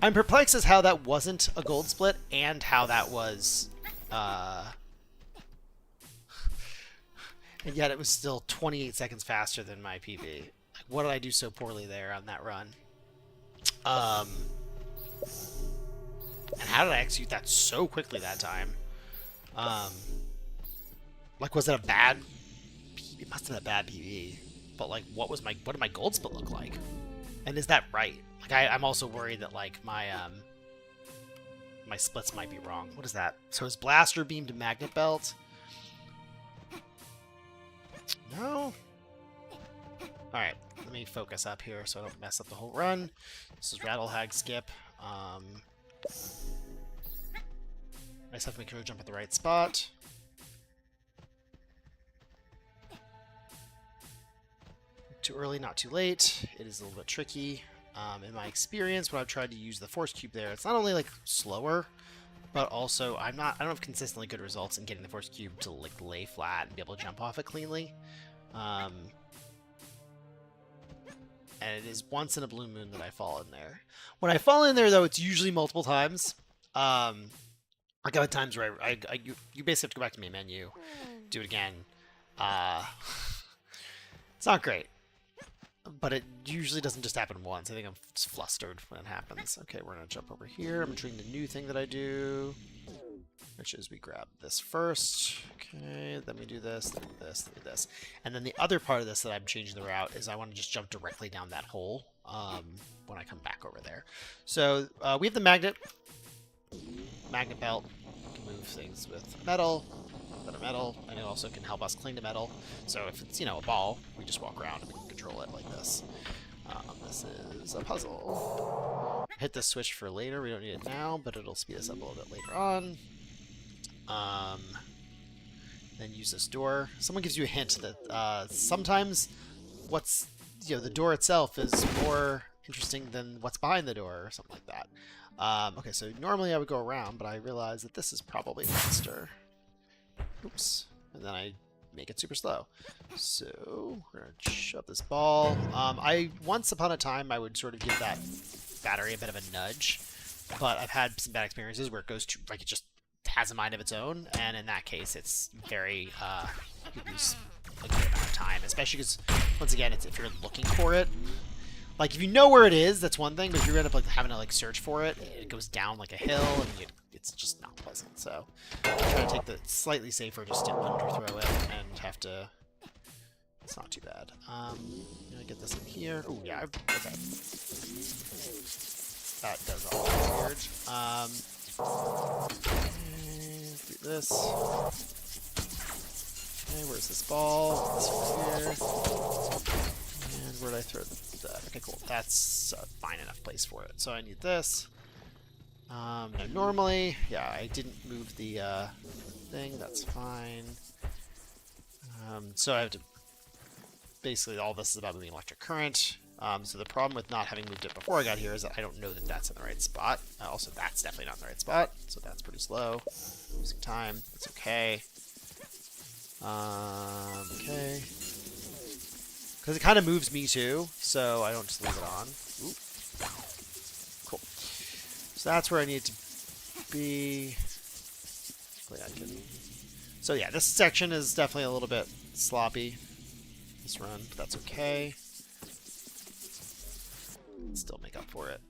[SPEAKER 1] I'm perplexed as how that wasn't a gold split and how that was, and yet it was still 28 seconds faster than my PB. What did I do so poorly there on that run? Um, and how did I execute that so quickly that time? Like, was it a bad? It must have been a bad PB. But like, what did my gold split look like? And is that right? Like, I'm also worried that like my my splits might be wrong. What is that? So is blaster beam to magnet belt? No. All right, let me focus up here so I don't mess up the whole run. This is rattle hag skip. I just have to make sure to jump at the right spot. Too early, not too late. It is a little bit tricky. In my experience, when I've tried to use the force cube there, it's not only like slower, but also I don't have consistently good results in getting the force cube to like lay flat and be able to jump off it cleanly. And it is once in a blue moon that I fall in there. When I fall in there, though, it's usually multiple times. Like I've had times where you basically have to go back to main menu, do it again. It's not great. But it usually doesn't just happen once. I think I'm just flustered when it happens. Okay, we're going to jump over here. I'm doing the new thing that I do, which is we grab this first. Okay, then we do this, then we do this, then we do this. And then the other part of this that I'm changing the route is I want to just jump directly down that hole when I come back over there. So we have the magnet belt. We can move things with metal. Better metal, and it also can help us cling to metal. So if it's, you know, a ball, we just walk around and we can control it like this. This is a puzzle. Hit the switch for later. We don't need it now, but it'll speed us up a little bit later on. Then use this door. Someone gives you a hint that sometimes the door itself is more interesting than what's behind the door or something like that. Okay, so normally I would go around, but I realize that this is probably faster. Oops. And then I make it super slow. So we're going to shove this ball. Once upon a time, I would sort of give that battery a bit of a nudge, but I've had some bad experiences where it goes to, like, it just has a mind of its own, and in that case, it's very, you lose a good amount of time, especially because, once again, it's if you're looking for it. Like, if you know where it is, that's one thing, but if you end up like having to like search for it, it goes down like a hill, and it's just not pleasant. So I'm trying to take the slightly safer, just to underthrow it, and have to. It's not too bad. I'm gonna get this in here. Oh yeah, okay. That does all weird. Do this. Okay, where's this ball? This one here. And where did I throw that? Okay, cool. That's a fine enough place for it. So I need this. Now normally, yeah, I didn't move the thing. That's fine. So I have to... Basically, all this is about moving electric current. So the problem with not having moved it before I got here is that I don't know that that's in the right spot. Also, that's definitely not in the right spot. So that's pretty slow. Losing time. It's okay. Okay. Because it kind of moves me too, so I don't just leave it on. Oop. Cool. So that's where I need to be. Hopefully I can... So yeah, this section is definitely a little bit sloppy. This run, but that's okay. Still make up for it.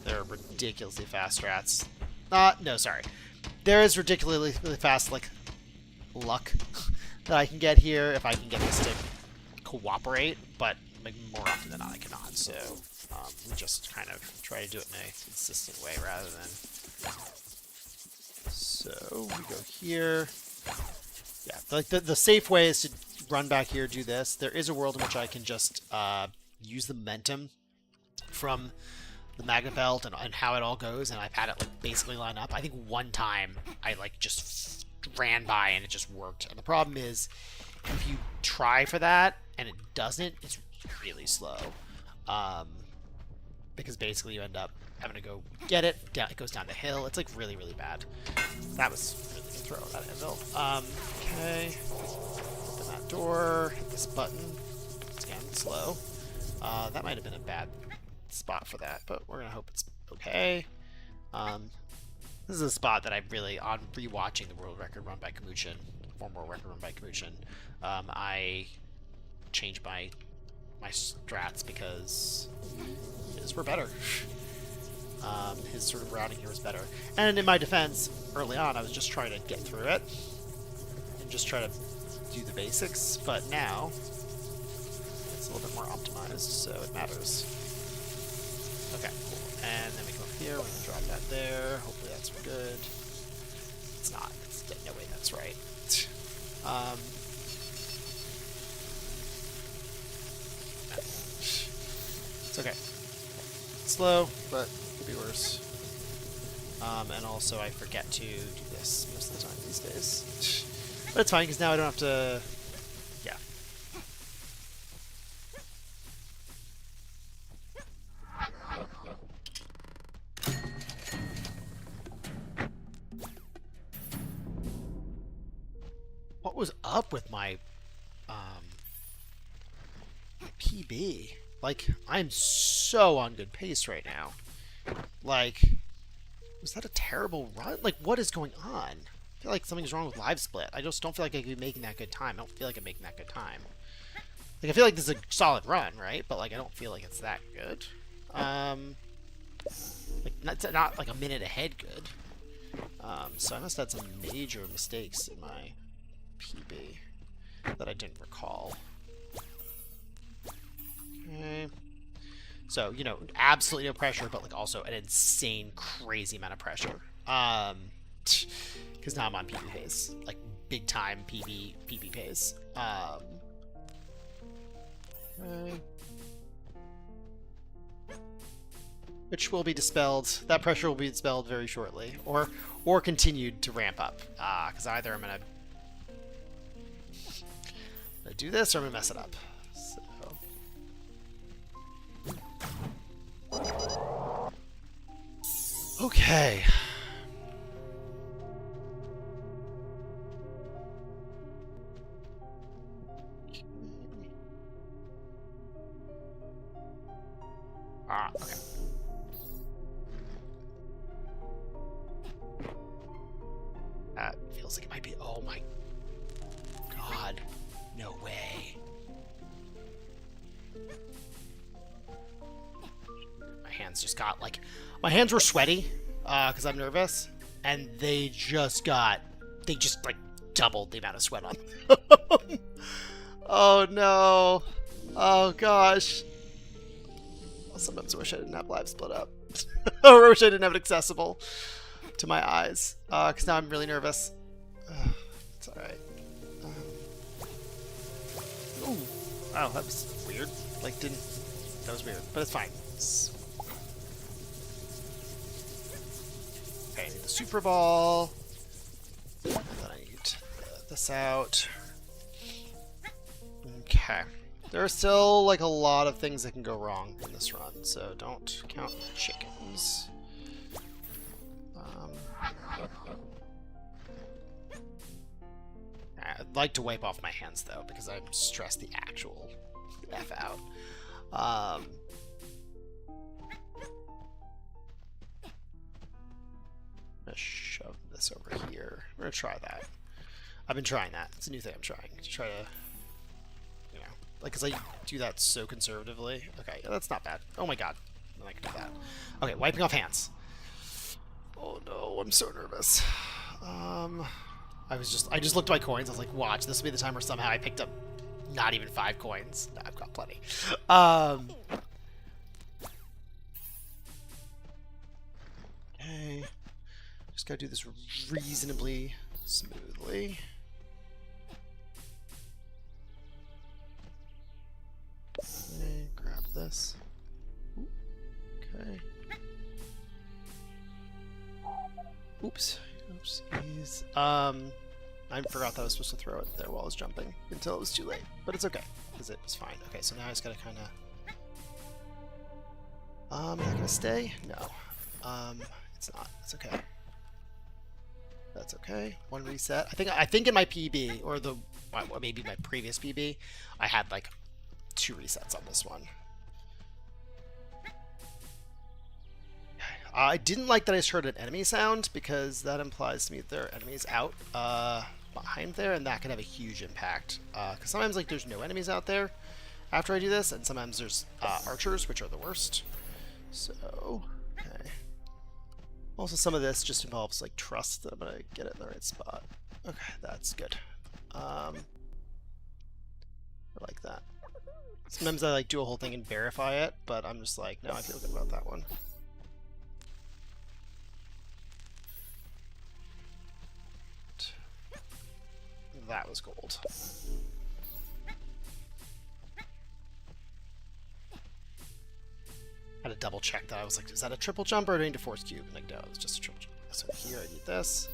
[SPEAKER 1] There are ridiculously fast strats. No, sorry. There is ridiculously fast, like, luck that I can get here if I can get this to cooperate, but like, more often than not I cannot, so we just kind of try to do it in a consistent way rather than... So, we go here. Yeah, like the safe way is to run back here, do this. There is a world in which I can just use the momentum from the magnet belt and how it all goes, and I've had it like basically line up. I think one time I like just ran by and it just worked. And the problem is, if you try for that and it doesn't, it's really slow. Because basically you end up having to go get it. It goes down the hill. It's like really, really bad. That was really good throw, that anvil. Okay. Open that door. Hit this button. It's again slow. That might have been a bad spot for that, but we're gonna hope it's okay. This is a spot that I really, on rewatching the world record run by Kamuchin, former record run by Kamuchin, I changed my my strats because his were better. His sort of routing here was better. And in my defense, early on, I was just trying to get through it and just try to do the basics. But now it's a little bit more optimized, so it matters. Okay, cool. And then we come up here. We're gonna drop that there. Hopefully that's good. It's not. No way that's right. It's okay. Slow, but could be worse. And also I forget to do this most of the time these days. But it's fine, because now I don't have to... Yeah. What was up with my PB? Like, I'm so on good pace right now. Like, was that a terrible run? Like, what is going on? I feel like something's wrong with Live Split. I just don't feel like I could be making that good time. I don't feel like I'm making that good time. Like, I feel like this is a solid run, right? But, like, I don't feel like it's that good. Like, not like a minute ahead good. So I must have had some major mistakes in my PB that I didn't recall. Okay. So, you know, absolutely no pressure, but, like, also an insane, crazy amount of pressure. Because now I'm on PB pace. Like, big time PB pace. Okay. Which will be dispelled. That pressure will be dispelled very shortly. Or continued to ramp up. Because either I'm going to do this or I'm going to mess it up. Okay. Okay. That feels like it might be... Oh my god. No way. My hands just got, like... My hands were sweaty, because I'm nervous, and they just, like, doubled the amount of sweat on them. Oh, no. Oh, gosh. I sometimes wish I didn't have Live Split up. Or I wish I didn't have it accessible to my eyes, because now I'm really nervous. It's alright. Ooh. Wow, that was weird. Like, that was weird, but it's fine. Okay, I need the Super Ball. And then I need this out. Okay. There are still, like, a lot of things that can go wrong in this run, so don't count the chickens. I'd like to wipe off my hands, though, because I'm stressed the actual F out. I'm gonna shove this over here. I'm gonna try that. I've been trying that. It's a new thing I'm trying. To try to, you know, like, because I do that so conservatively. Okay, yeah, that's not bad. Oh my god. I can do that. Okay, wiping off hands. Oh no, I'm so nervous. I just looked at my coins. I was like, watch, this will be the time where somehow I picked up not even 5 coins. No, I've got plenty. Okay. Just gotta do this reasonably smoothly. Okay, grab this. Okay. Oops. Oopsies. I forgot that I was supposed to throw it there while I was jumping until it was too late. But it's okay, because it was fine. Okay, so now I just gotta kind of... Am I gonna stay? No. It's not. It's okay. That's okay. One reset. I think in my PB, or maybe my previous PB, I had like 2 resets on this one. I didn't like that I just heard an enemy sound, because that implies to me that there are enemies out behind there, and that can have a huge impact. Because sometimes, like, there's no enemies out there, after I do this, and sometimes there's archers, which are the worst. So, okay. Also, some of this just involves like trust that I'm gonna get it in the right spot. Okay, that's good. I like that. Sometimes I like do a whole thing and verify it, but I'm just like, no, I feel good about that one. That was gold. I had to double check that. I was like, is that a triple jump or do I need to force cube? And like, no, it's just a triple jump. So here I need this.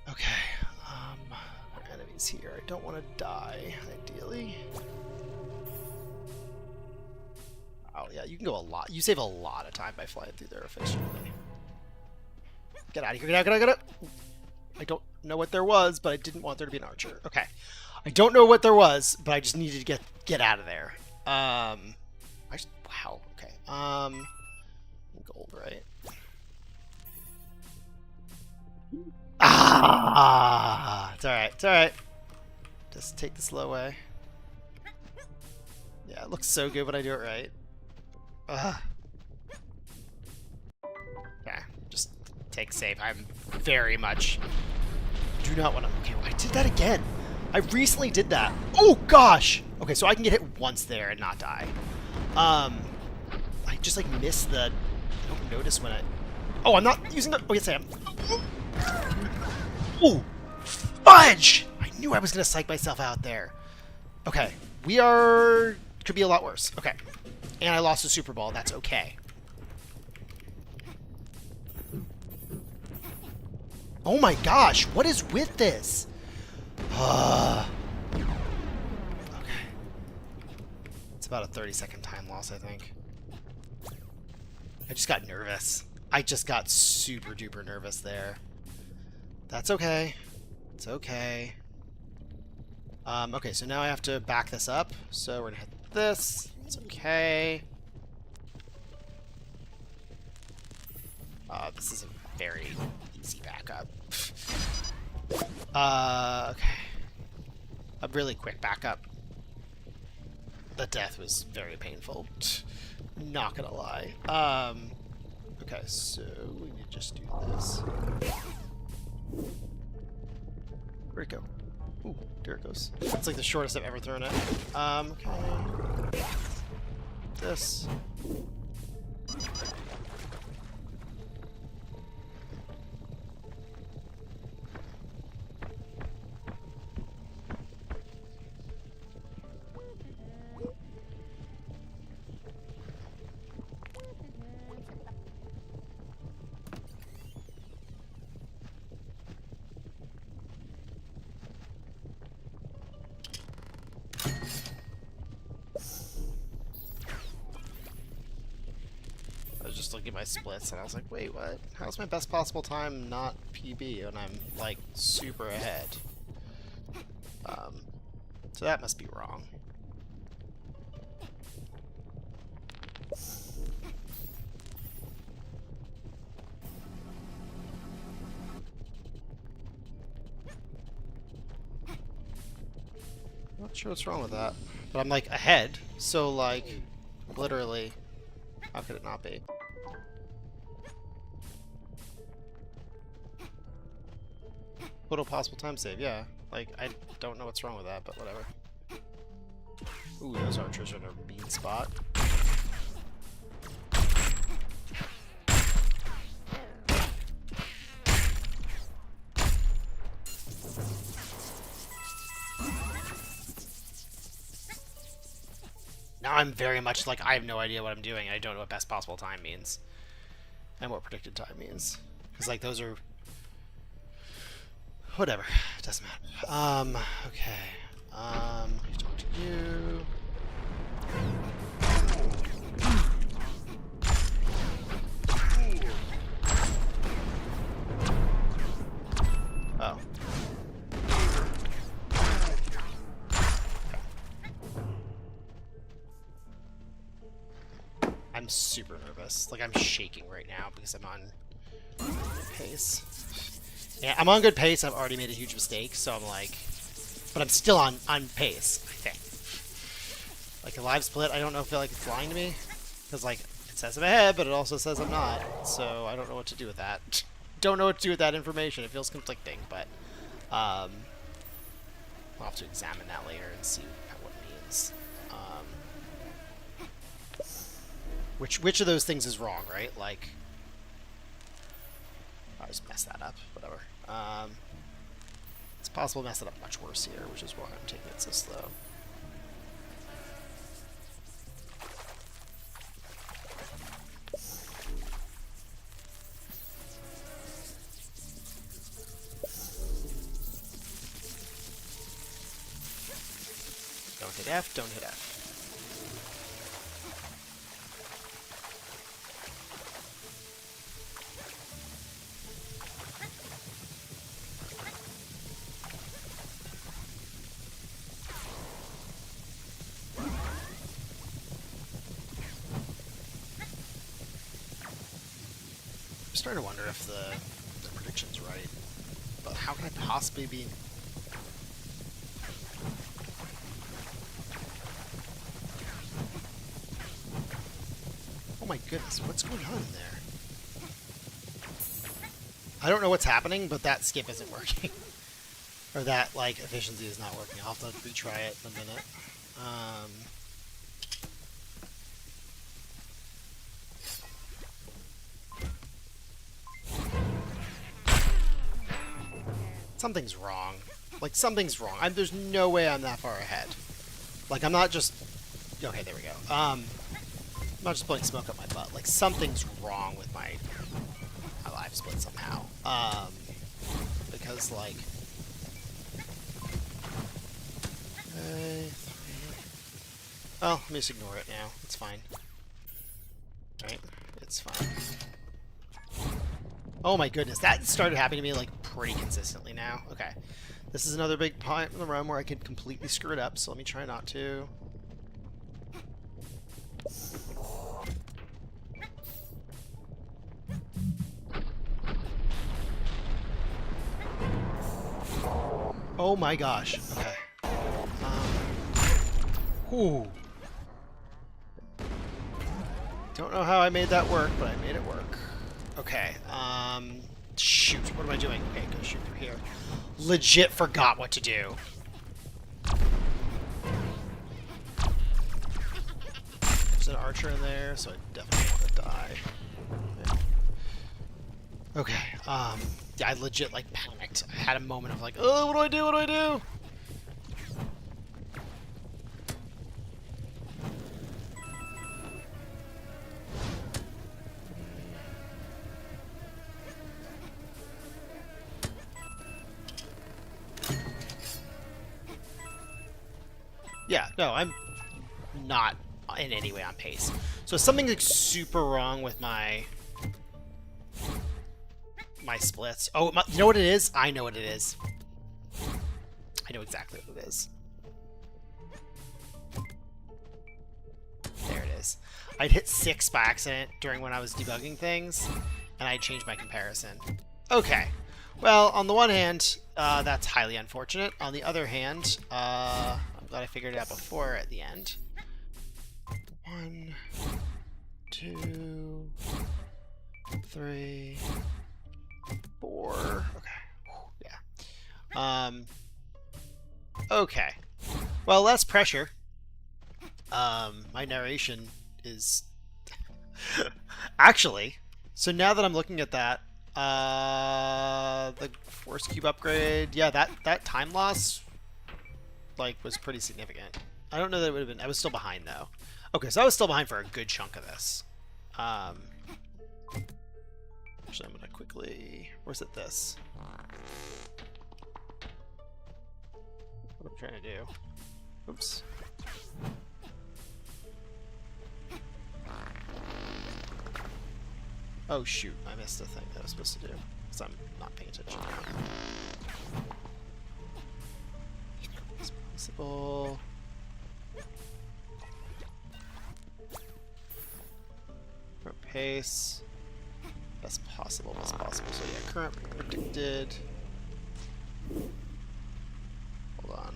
[SPEAKER 1] Okay. Enemies here. I don't want to die, ideally. Oh yeah, you can go a lot. You save a lot of time by flying through there efficiently. Get out of here! Get out! Get out! Get out! I don't know what there was, but I didn't want there to be an archer. Okay. I don't know what there was, but I just needed to get out of there. Wow. Okay. Gold, right? Ah! It's alright. It's alright. Just take the slow way. Yeah, it looks so good when I do it right. Ugh. Okay, just take save. I'm very much... do not want to... Okay, I did that again. I recently did that. Oh, gosh! Okay, so I can get hit once there and not die. I just, like, miss the... I don't notice when I... Oh, I'm not using the... Oh, yes, I am. Oh! Fudge! I knew I was going to psych myself out there. Okay, we are... Could be a lot worse. Okay. And I lost the Super Ball. That's okay. Oh my gosh! What is with this? Okay. It's about a 30-second time loss, I think. I just got nervous. I just got super duper nervous there. That's okay. It's okay. Okay, so now I have to back this up. So we're gonna hit this. It's okay. This is a very easy backup. Okay. A really quick backup. The death was very painful. Not gonna lie. Okay, so we need to just do this. Where'd it go? Ooh, there it goes. It's like the shortest I've ever thrown it. Okay. This. Just looking at my splits and I was like, wait, what? How's my best possible time not PB and I'm like super ahead? So that must be wrong. Not sure what's wrong with that, but I'm like ahead, so like literally, how could it not be? Total possible time save, yeah. Like, I don't know what's wrong with that, but whatever. Ooh, those archers are in a mean spot. Now I'm very much like, I have no idea what I'm doing, and I don't know what best possible time means. And what predicted time means. Because, like, those are... Whatever, it doesn't matter. Okay. Let me talk to you. Oh. I'm super nervous. Like, I'm shaking right now because I'm on pace. Yeah, I'm on good pace. I've already made a huge mistake, so I'm like, But I'm still on pace, I think. Like a live split, I don't know, feel like it's lying to me. Because, like, it says I'm ahead, but it also says I'm not. So I don't know what to do with that. Don't know what to do with that information. It feels conflicting, but I'll have to examine that later and see what it means. Which of those things is wrong, right? Like, I just messed that up. Whatever. It's possible to mess it up much worse here, which is why I'm taking it so slow. Don't hit F, don't hit F. I'm starting to wonder if the prediction's right. But how can I possibly be... Oh my goodness, what's going on in there? I don't know what's happening, but that skip isn't working. Or that, like, efficiency is not working. I'll have to retry it in a minute. Something's wrong. Like, something's wrong. There's no way I'm that far ahead. Like, I'm not just... Okay, there we go. I'm not just blowing smoke up my butt. Like, something's wrong with my live split somehow. Because, like... Well, let me just ignore it now. It's fine. Right? It's fine. Oh my goodness, that started happening to me, like, pretty consistently now. Okay. This is another big point in the run where I could completely screw it up, so let me try not to. Oh my gosh. Okay. Ooh. Don't know how I made that work, but I made it work. Okay. Shoot. What am I doing? Okay, go shoot through here. Legit forgot what to do. There's an archer in there, so I definitely want to die. Okay. Yeah, I legit, like, panicked. I had a moment of, like, oh, what do I do? What do I do? Yeah, no, I'm not in any way on pace. So something's like super wrong with my splits. Oh, you know what it is? I know what it is. I know exactly what it is. There it is. I'd hit 6 by accident during when I was debugging things, and I changed my comparison. Okay. Well, on the one hand, that's highly unfortunate. On the other hand, I'm glad I figured it out before at the end. 1, 2, 3, 4. Okay. Yeah. Okay. Well, less pressure. My narration is actually. So now that I'm looking at that, the force cube upgrade. Yeah, that time loss, like, was pretty significant. I don't know that it would have been. I was still behind though. Okay, so I was still behind for a good chunk of this. Actually, I'm gonna quickly. Where's it? This. What I'm trying to do. Oops. Oh shoot! I missed a thing that I was supposed to do because I'm not paying attention now. As possible. Pace. Best possible. So yeah, current predicted. Hold on.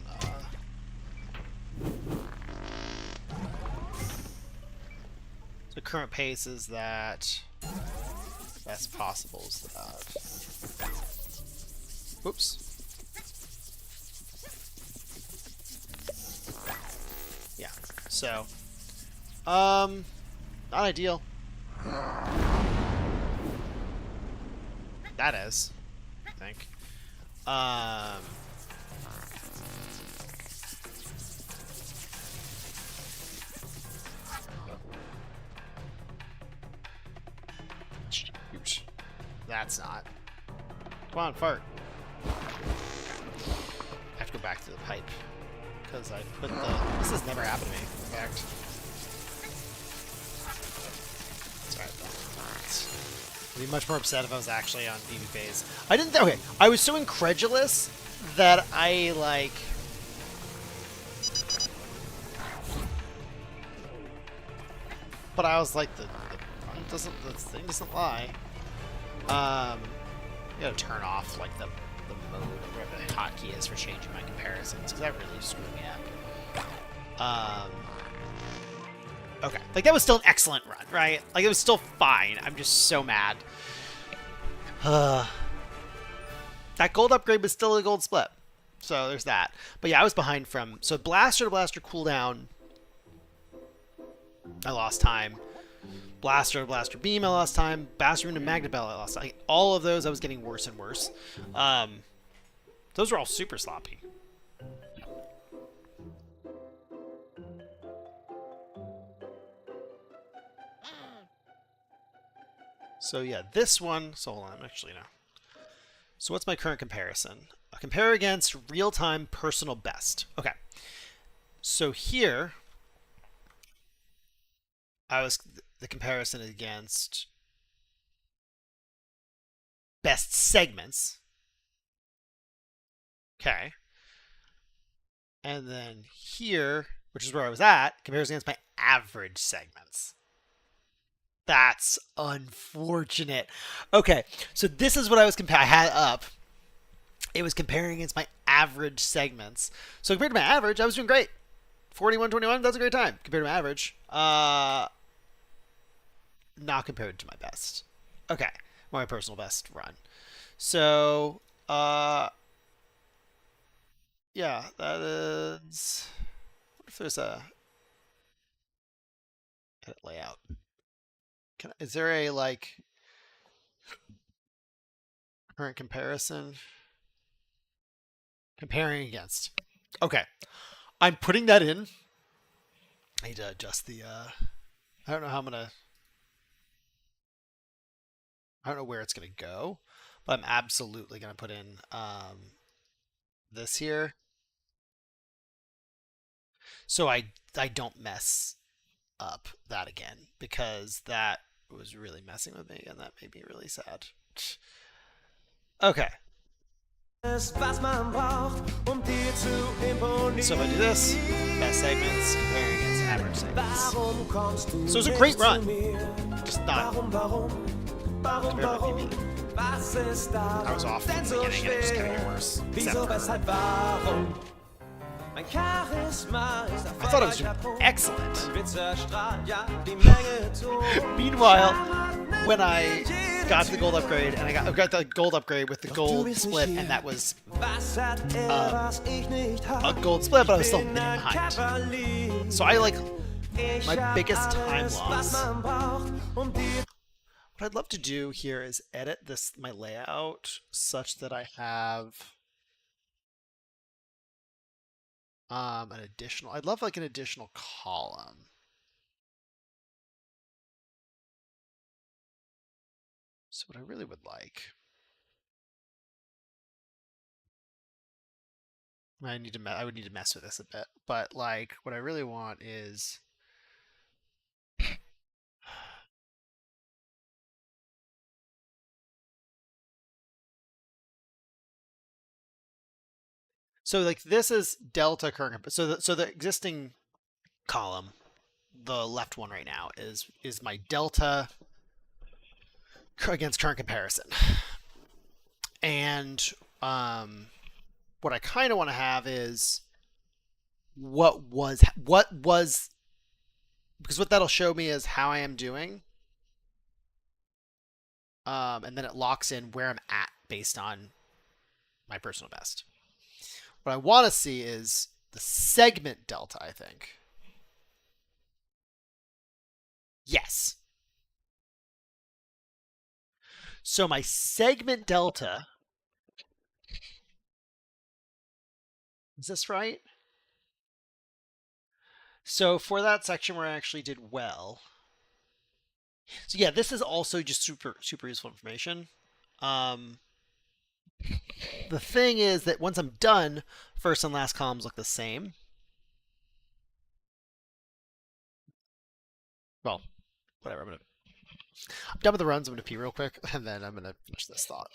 [SPEAKER 1] The current pace is that best possible is that. Oops. Yeah. So, not ideal. That is, I think. Shoot. That's not. Come on, fart. I have to go back to the pipe because I put the. This has never happened to me, in fact. I'd be much more upset if I was actually on PvP phase. I didn't. Okay, I was so incredulous that I like. But I was like, the thing doesn't lie. You gotta turn off like the mode or whatever the hotkey is for changing my comparisons because that really screwed me up. Okay, like that was still an excellent run, right? Like it was still fine. I'm just so mad. That gold upgrade was still a gold split, so there's that. But yeah, I was behind from so blaster to blaster cooldown. I lost time. Blaster to blaster beam, I lost time. Blaster to magnet bell, I lost time. Like, all of those, I was getting worse and worse. Those were all super sloppy. So yeah, this one. So hold on, actually no. So what's my current comparison? A compare against real-time personal best. Okay. So here, I was the comparison against best segments. Okay. And then here, which is where I was at, comparison against my average segments. That's unfortunate. Okay, so this is what I was comparing. I had up. It was comparing against my average segments. So compared to my average, I was doing great. 41.21, that's a great time compared to my average. Not compared to my best. Okay, my personal best run. So, yeah, that is. What if there's a edit layout? Is there a like current comparison? Comparing against. Okay, I'm putting that in. I need to adjust the. I don't know how I'm gonna. I don't know where it's gonna go, but I'm absolutely gonna put in this here, so I don't mess up that again because that was really messing with me and that made me really sad. Okay. So if I do this, best segments comparing against average segments. So it's a great run, just not compared to PvP. I was off from the beginning and it just kept getting worse. I thought I was doing excellent. Meanwhile, when I got to the gold upgrade, and I got the gold upgrade with the gold split, and that was a gold split, but I was still a minute behind. So I like my biggest time loss. What I'd love to do here is edit my layout such that I have an additional. I'd love like an additional column. So what I really would like, I would need to mess with this a bit, but like what I really want is so like this is delta current. So the existing column, the left one right now is my delta against current comparison. And what I kind of want to have is what was because what that'll show me is how I am doing, and then it locks in where I'm at based on my personal best. What I want to see is the segment delta, I think. Yes. So my segment delta, is this right? So for that section where I actually did well, so yeah, this is also just super useful information. Um, the thing is that once I'm done, first and last columns look the same. Well, whatever. I'm done with the runs. I'm gonna pee real quick, and then I'm gonna finish this thought.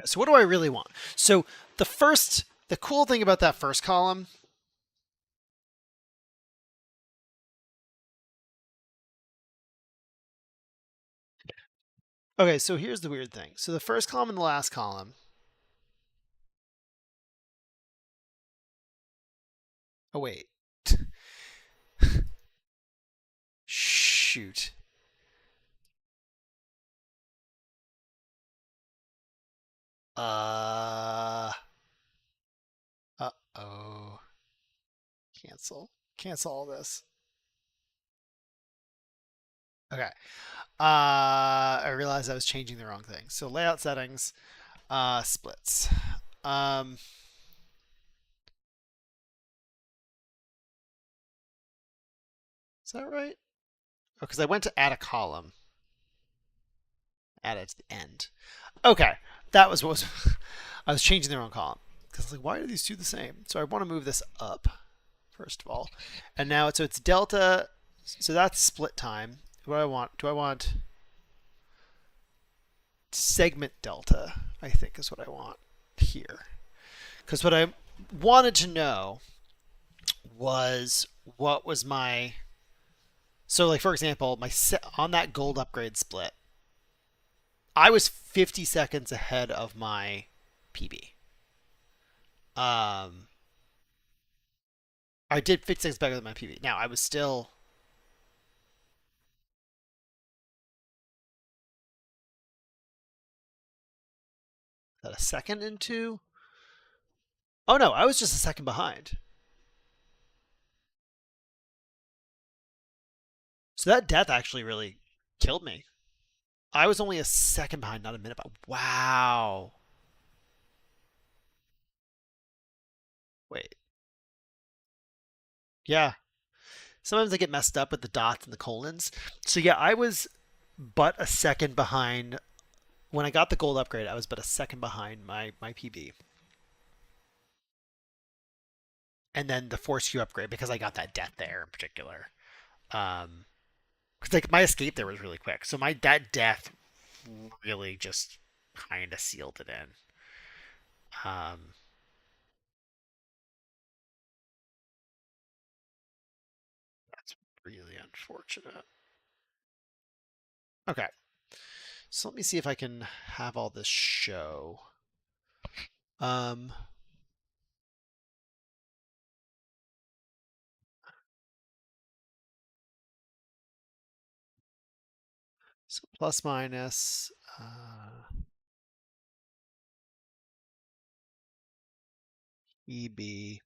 [SPEAKER 1] So what do I really want? So the cool thing about that first column. Okay, so here's the weird thing. So the first column and the last column. Oh wait. Shoot. Uh. Uh-oh. Cancel. Cancel all this. Okay. I realized I was changing the wrong thing. So layout settings, splits. Um, is that right? Oh, because I went to add a column. Add it to the end. Okay, that was what was. I was changing the wrong column because I was like, why are these two the same? So I want to move this up first of all, and now it's delta. So that's split time. What do I want? Do I want segment delta? I think is what I want here. Because what I wanted to know was what was my, so like for example my on that gold upgrade split, I was 50 seconds ahead of my PB. um I did 50 seconds better than my PB. Now I was still, at a second into, oh no, I was just a second behind. So that death actually really killed me. I was only a second behind, not a minute. But wow. Wait. Yeah. Sometimes I get messed up with the dots and the colons. So yeah, I was but a second behind when I got the gold upgrade. I was but a second behind my PB, and then the force Q upgrade because I got that death there in particular. Because like my escape there was really quick, so my that death really just kind of sealed it in. Um, unfortunate. Okay. So let me see if I can have all this show. Um, so plus minus EB.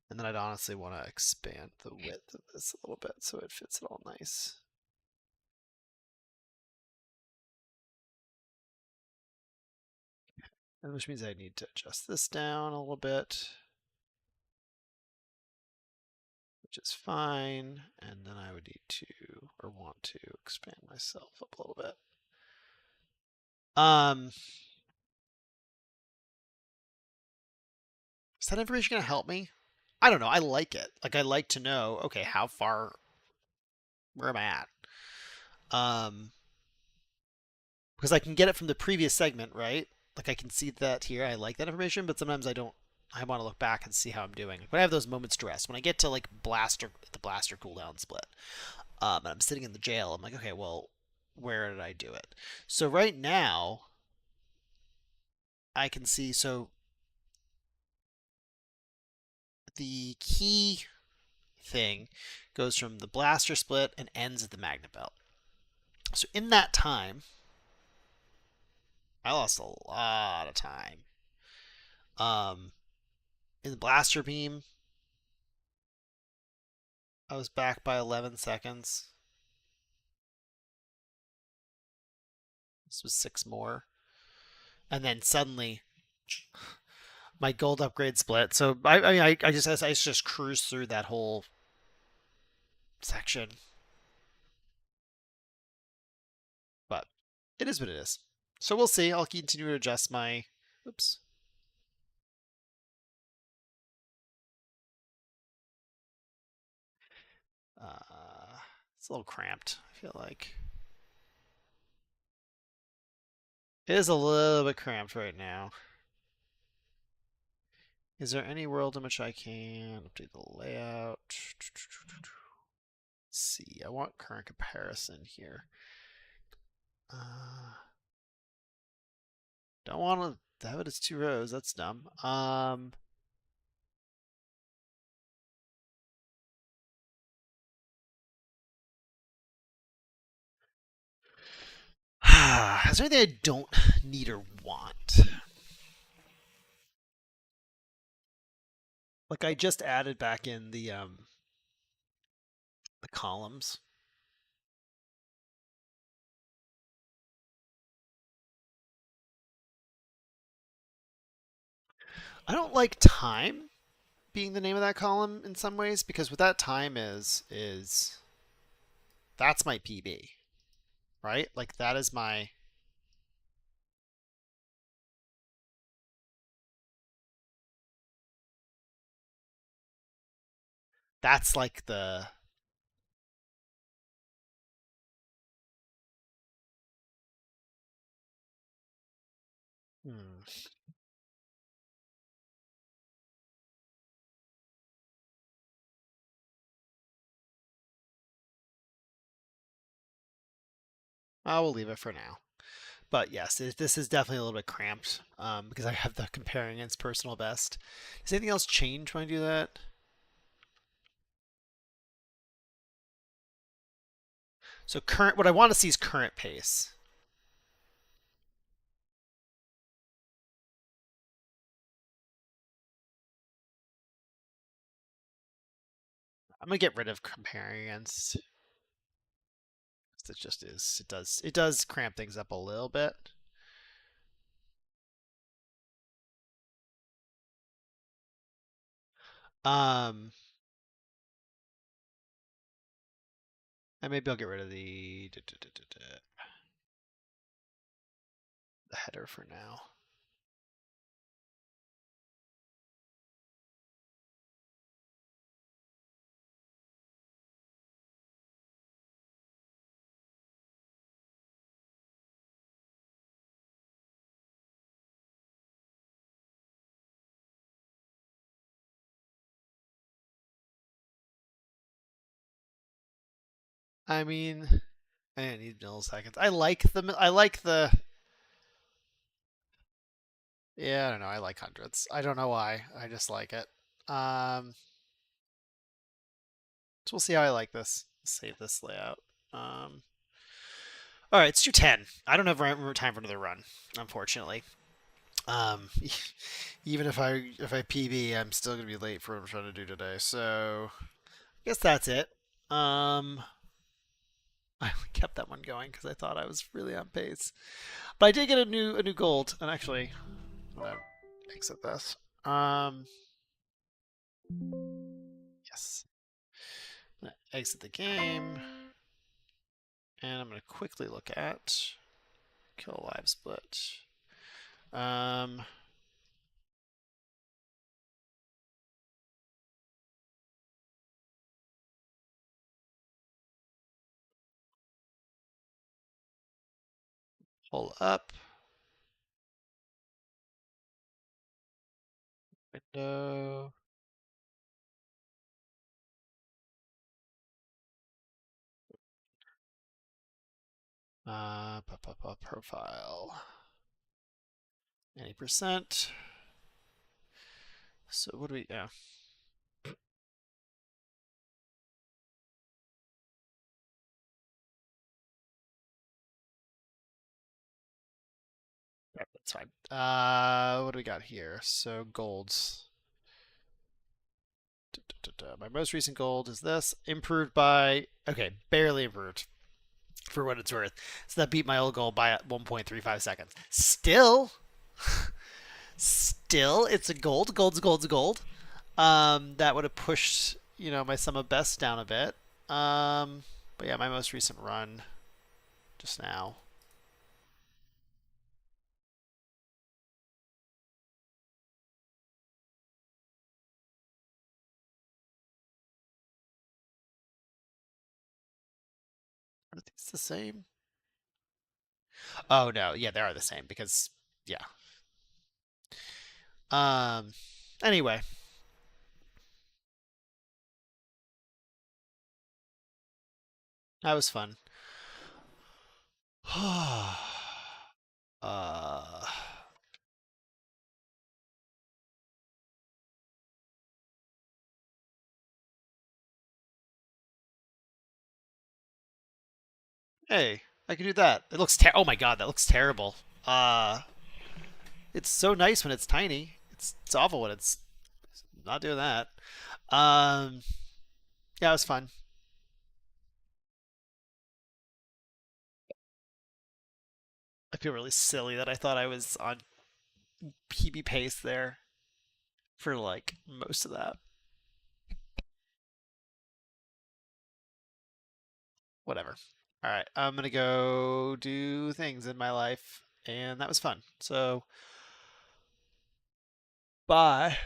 [SPEAKER 1] And then I'd honestly want to expand the width of this a little bit so it fits it all nice. And which means I need to adjust this down a little bit, which is fine. And then I would need to, or want to, expand myself up a little bit. Is that information going to help me? I don't know. I like it. Like, I like to know, okay, how far, where am I at? Because I can get it from the previous segment, right? Like, I can see that here. I like that information, but sometimes I don't. I want to look back and see how I'm doing. When I have those moments to rest, when I get to like the blaster cooldown split, and I'm sitting in the jail, I'm like, okay, well, where did I do it? So right now, I can see. So the key thing goes from the blaster split and ends at the magnet belt. So in that time, I lost a lot of time. In the blaster beam, I was back by 11 seconds. This was 6 more. And then suddenly, my gold upgrade split. So I just cruised through that whole section. But it is what it is. So we'll see. I'll continue to adjust my. Oops. It's a little cramped, I feel like. It is a little bit cramped right now. Is there any world in which I can update the layout? Let's see. I want current comparison here. Don't want to have it as 2 rows. That's dumb. Is there anything I don't need or want? Like I just added back in the columns. I don't like time being the name of that column in some ways because what that time is that's my PB, right? Like that is my that's like the hmm. I will leave it for now. But yes, this is definitely a little bit cramped because I have the comparing against personal best. Does anything else change when I do that? So current, what I want to see is current pace. I'm gonna get rid of comparing against. It just is. It does cramp things up a little bit. Um, and maybe I'll get rid of the header for now. I mean, I didn't need milliseconds. I like the. I like the. Yeah, I don't know. I like hundreds. I don't know why. I just like it. Um, so we'll see how I like this. Save this layout. Um, all right, it's your 10. I don't have time for another run, unfortunately. Um, even if I PB, I'm still gonna be late for what I'm trying to do today. So I guess that's it. Um, I kept that one going because I thought I was really on pace. But I did get a new gold, and actually, I'm gonna exit this. Um, yes, I'm gonna exit the game, and I'm gonna quickly look at kill live split. Um, pull up window. Profile. 80%. So what do we? Yeah, that's fine. What do we got here? So golds. My most recent gold is this. Improved by, okay, barely improved for what it's worth. So that beat my old goal by 1.35 seconds. Still, it's a gold. Gold's gold. That would have pushed, my sum of best down a bit. But yeah, my most recent run just now. Are these the same? Oh no, yeah, they are the same because yeah. Um. Anyway, that was fun. uh. Hey, I can do that. It looks oh my god, that looks terrible. It's so nice when it's tiny. It's awful when it's not doing that. Um, yeah, it was fun. I feel really silly that I thought I was on PB pace there for like most of that. Whatever. All right, I'm gonna go do things in my life, and that was fun. So, bye.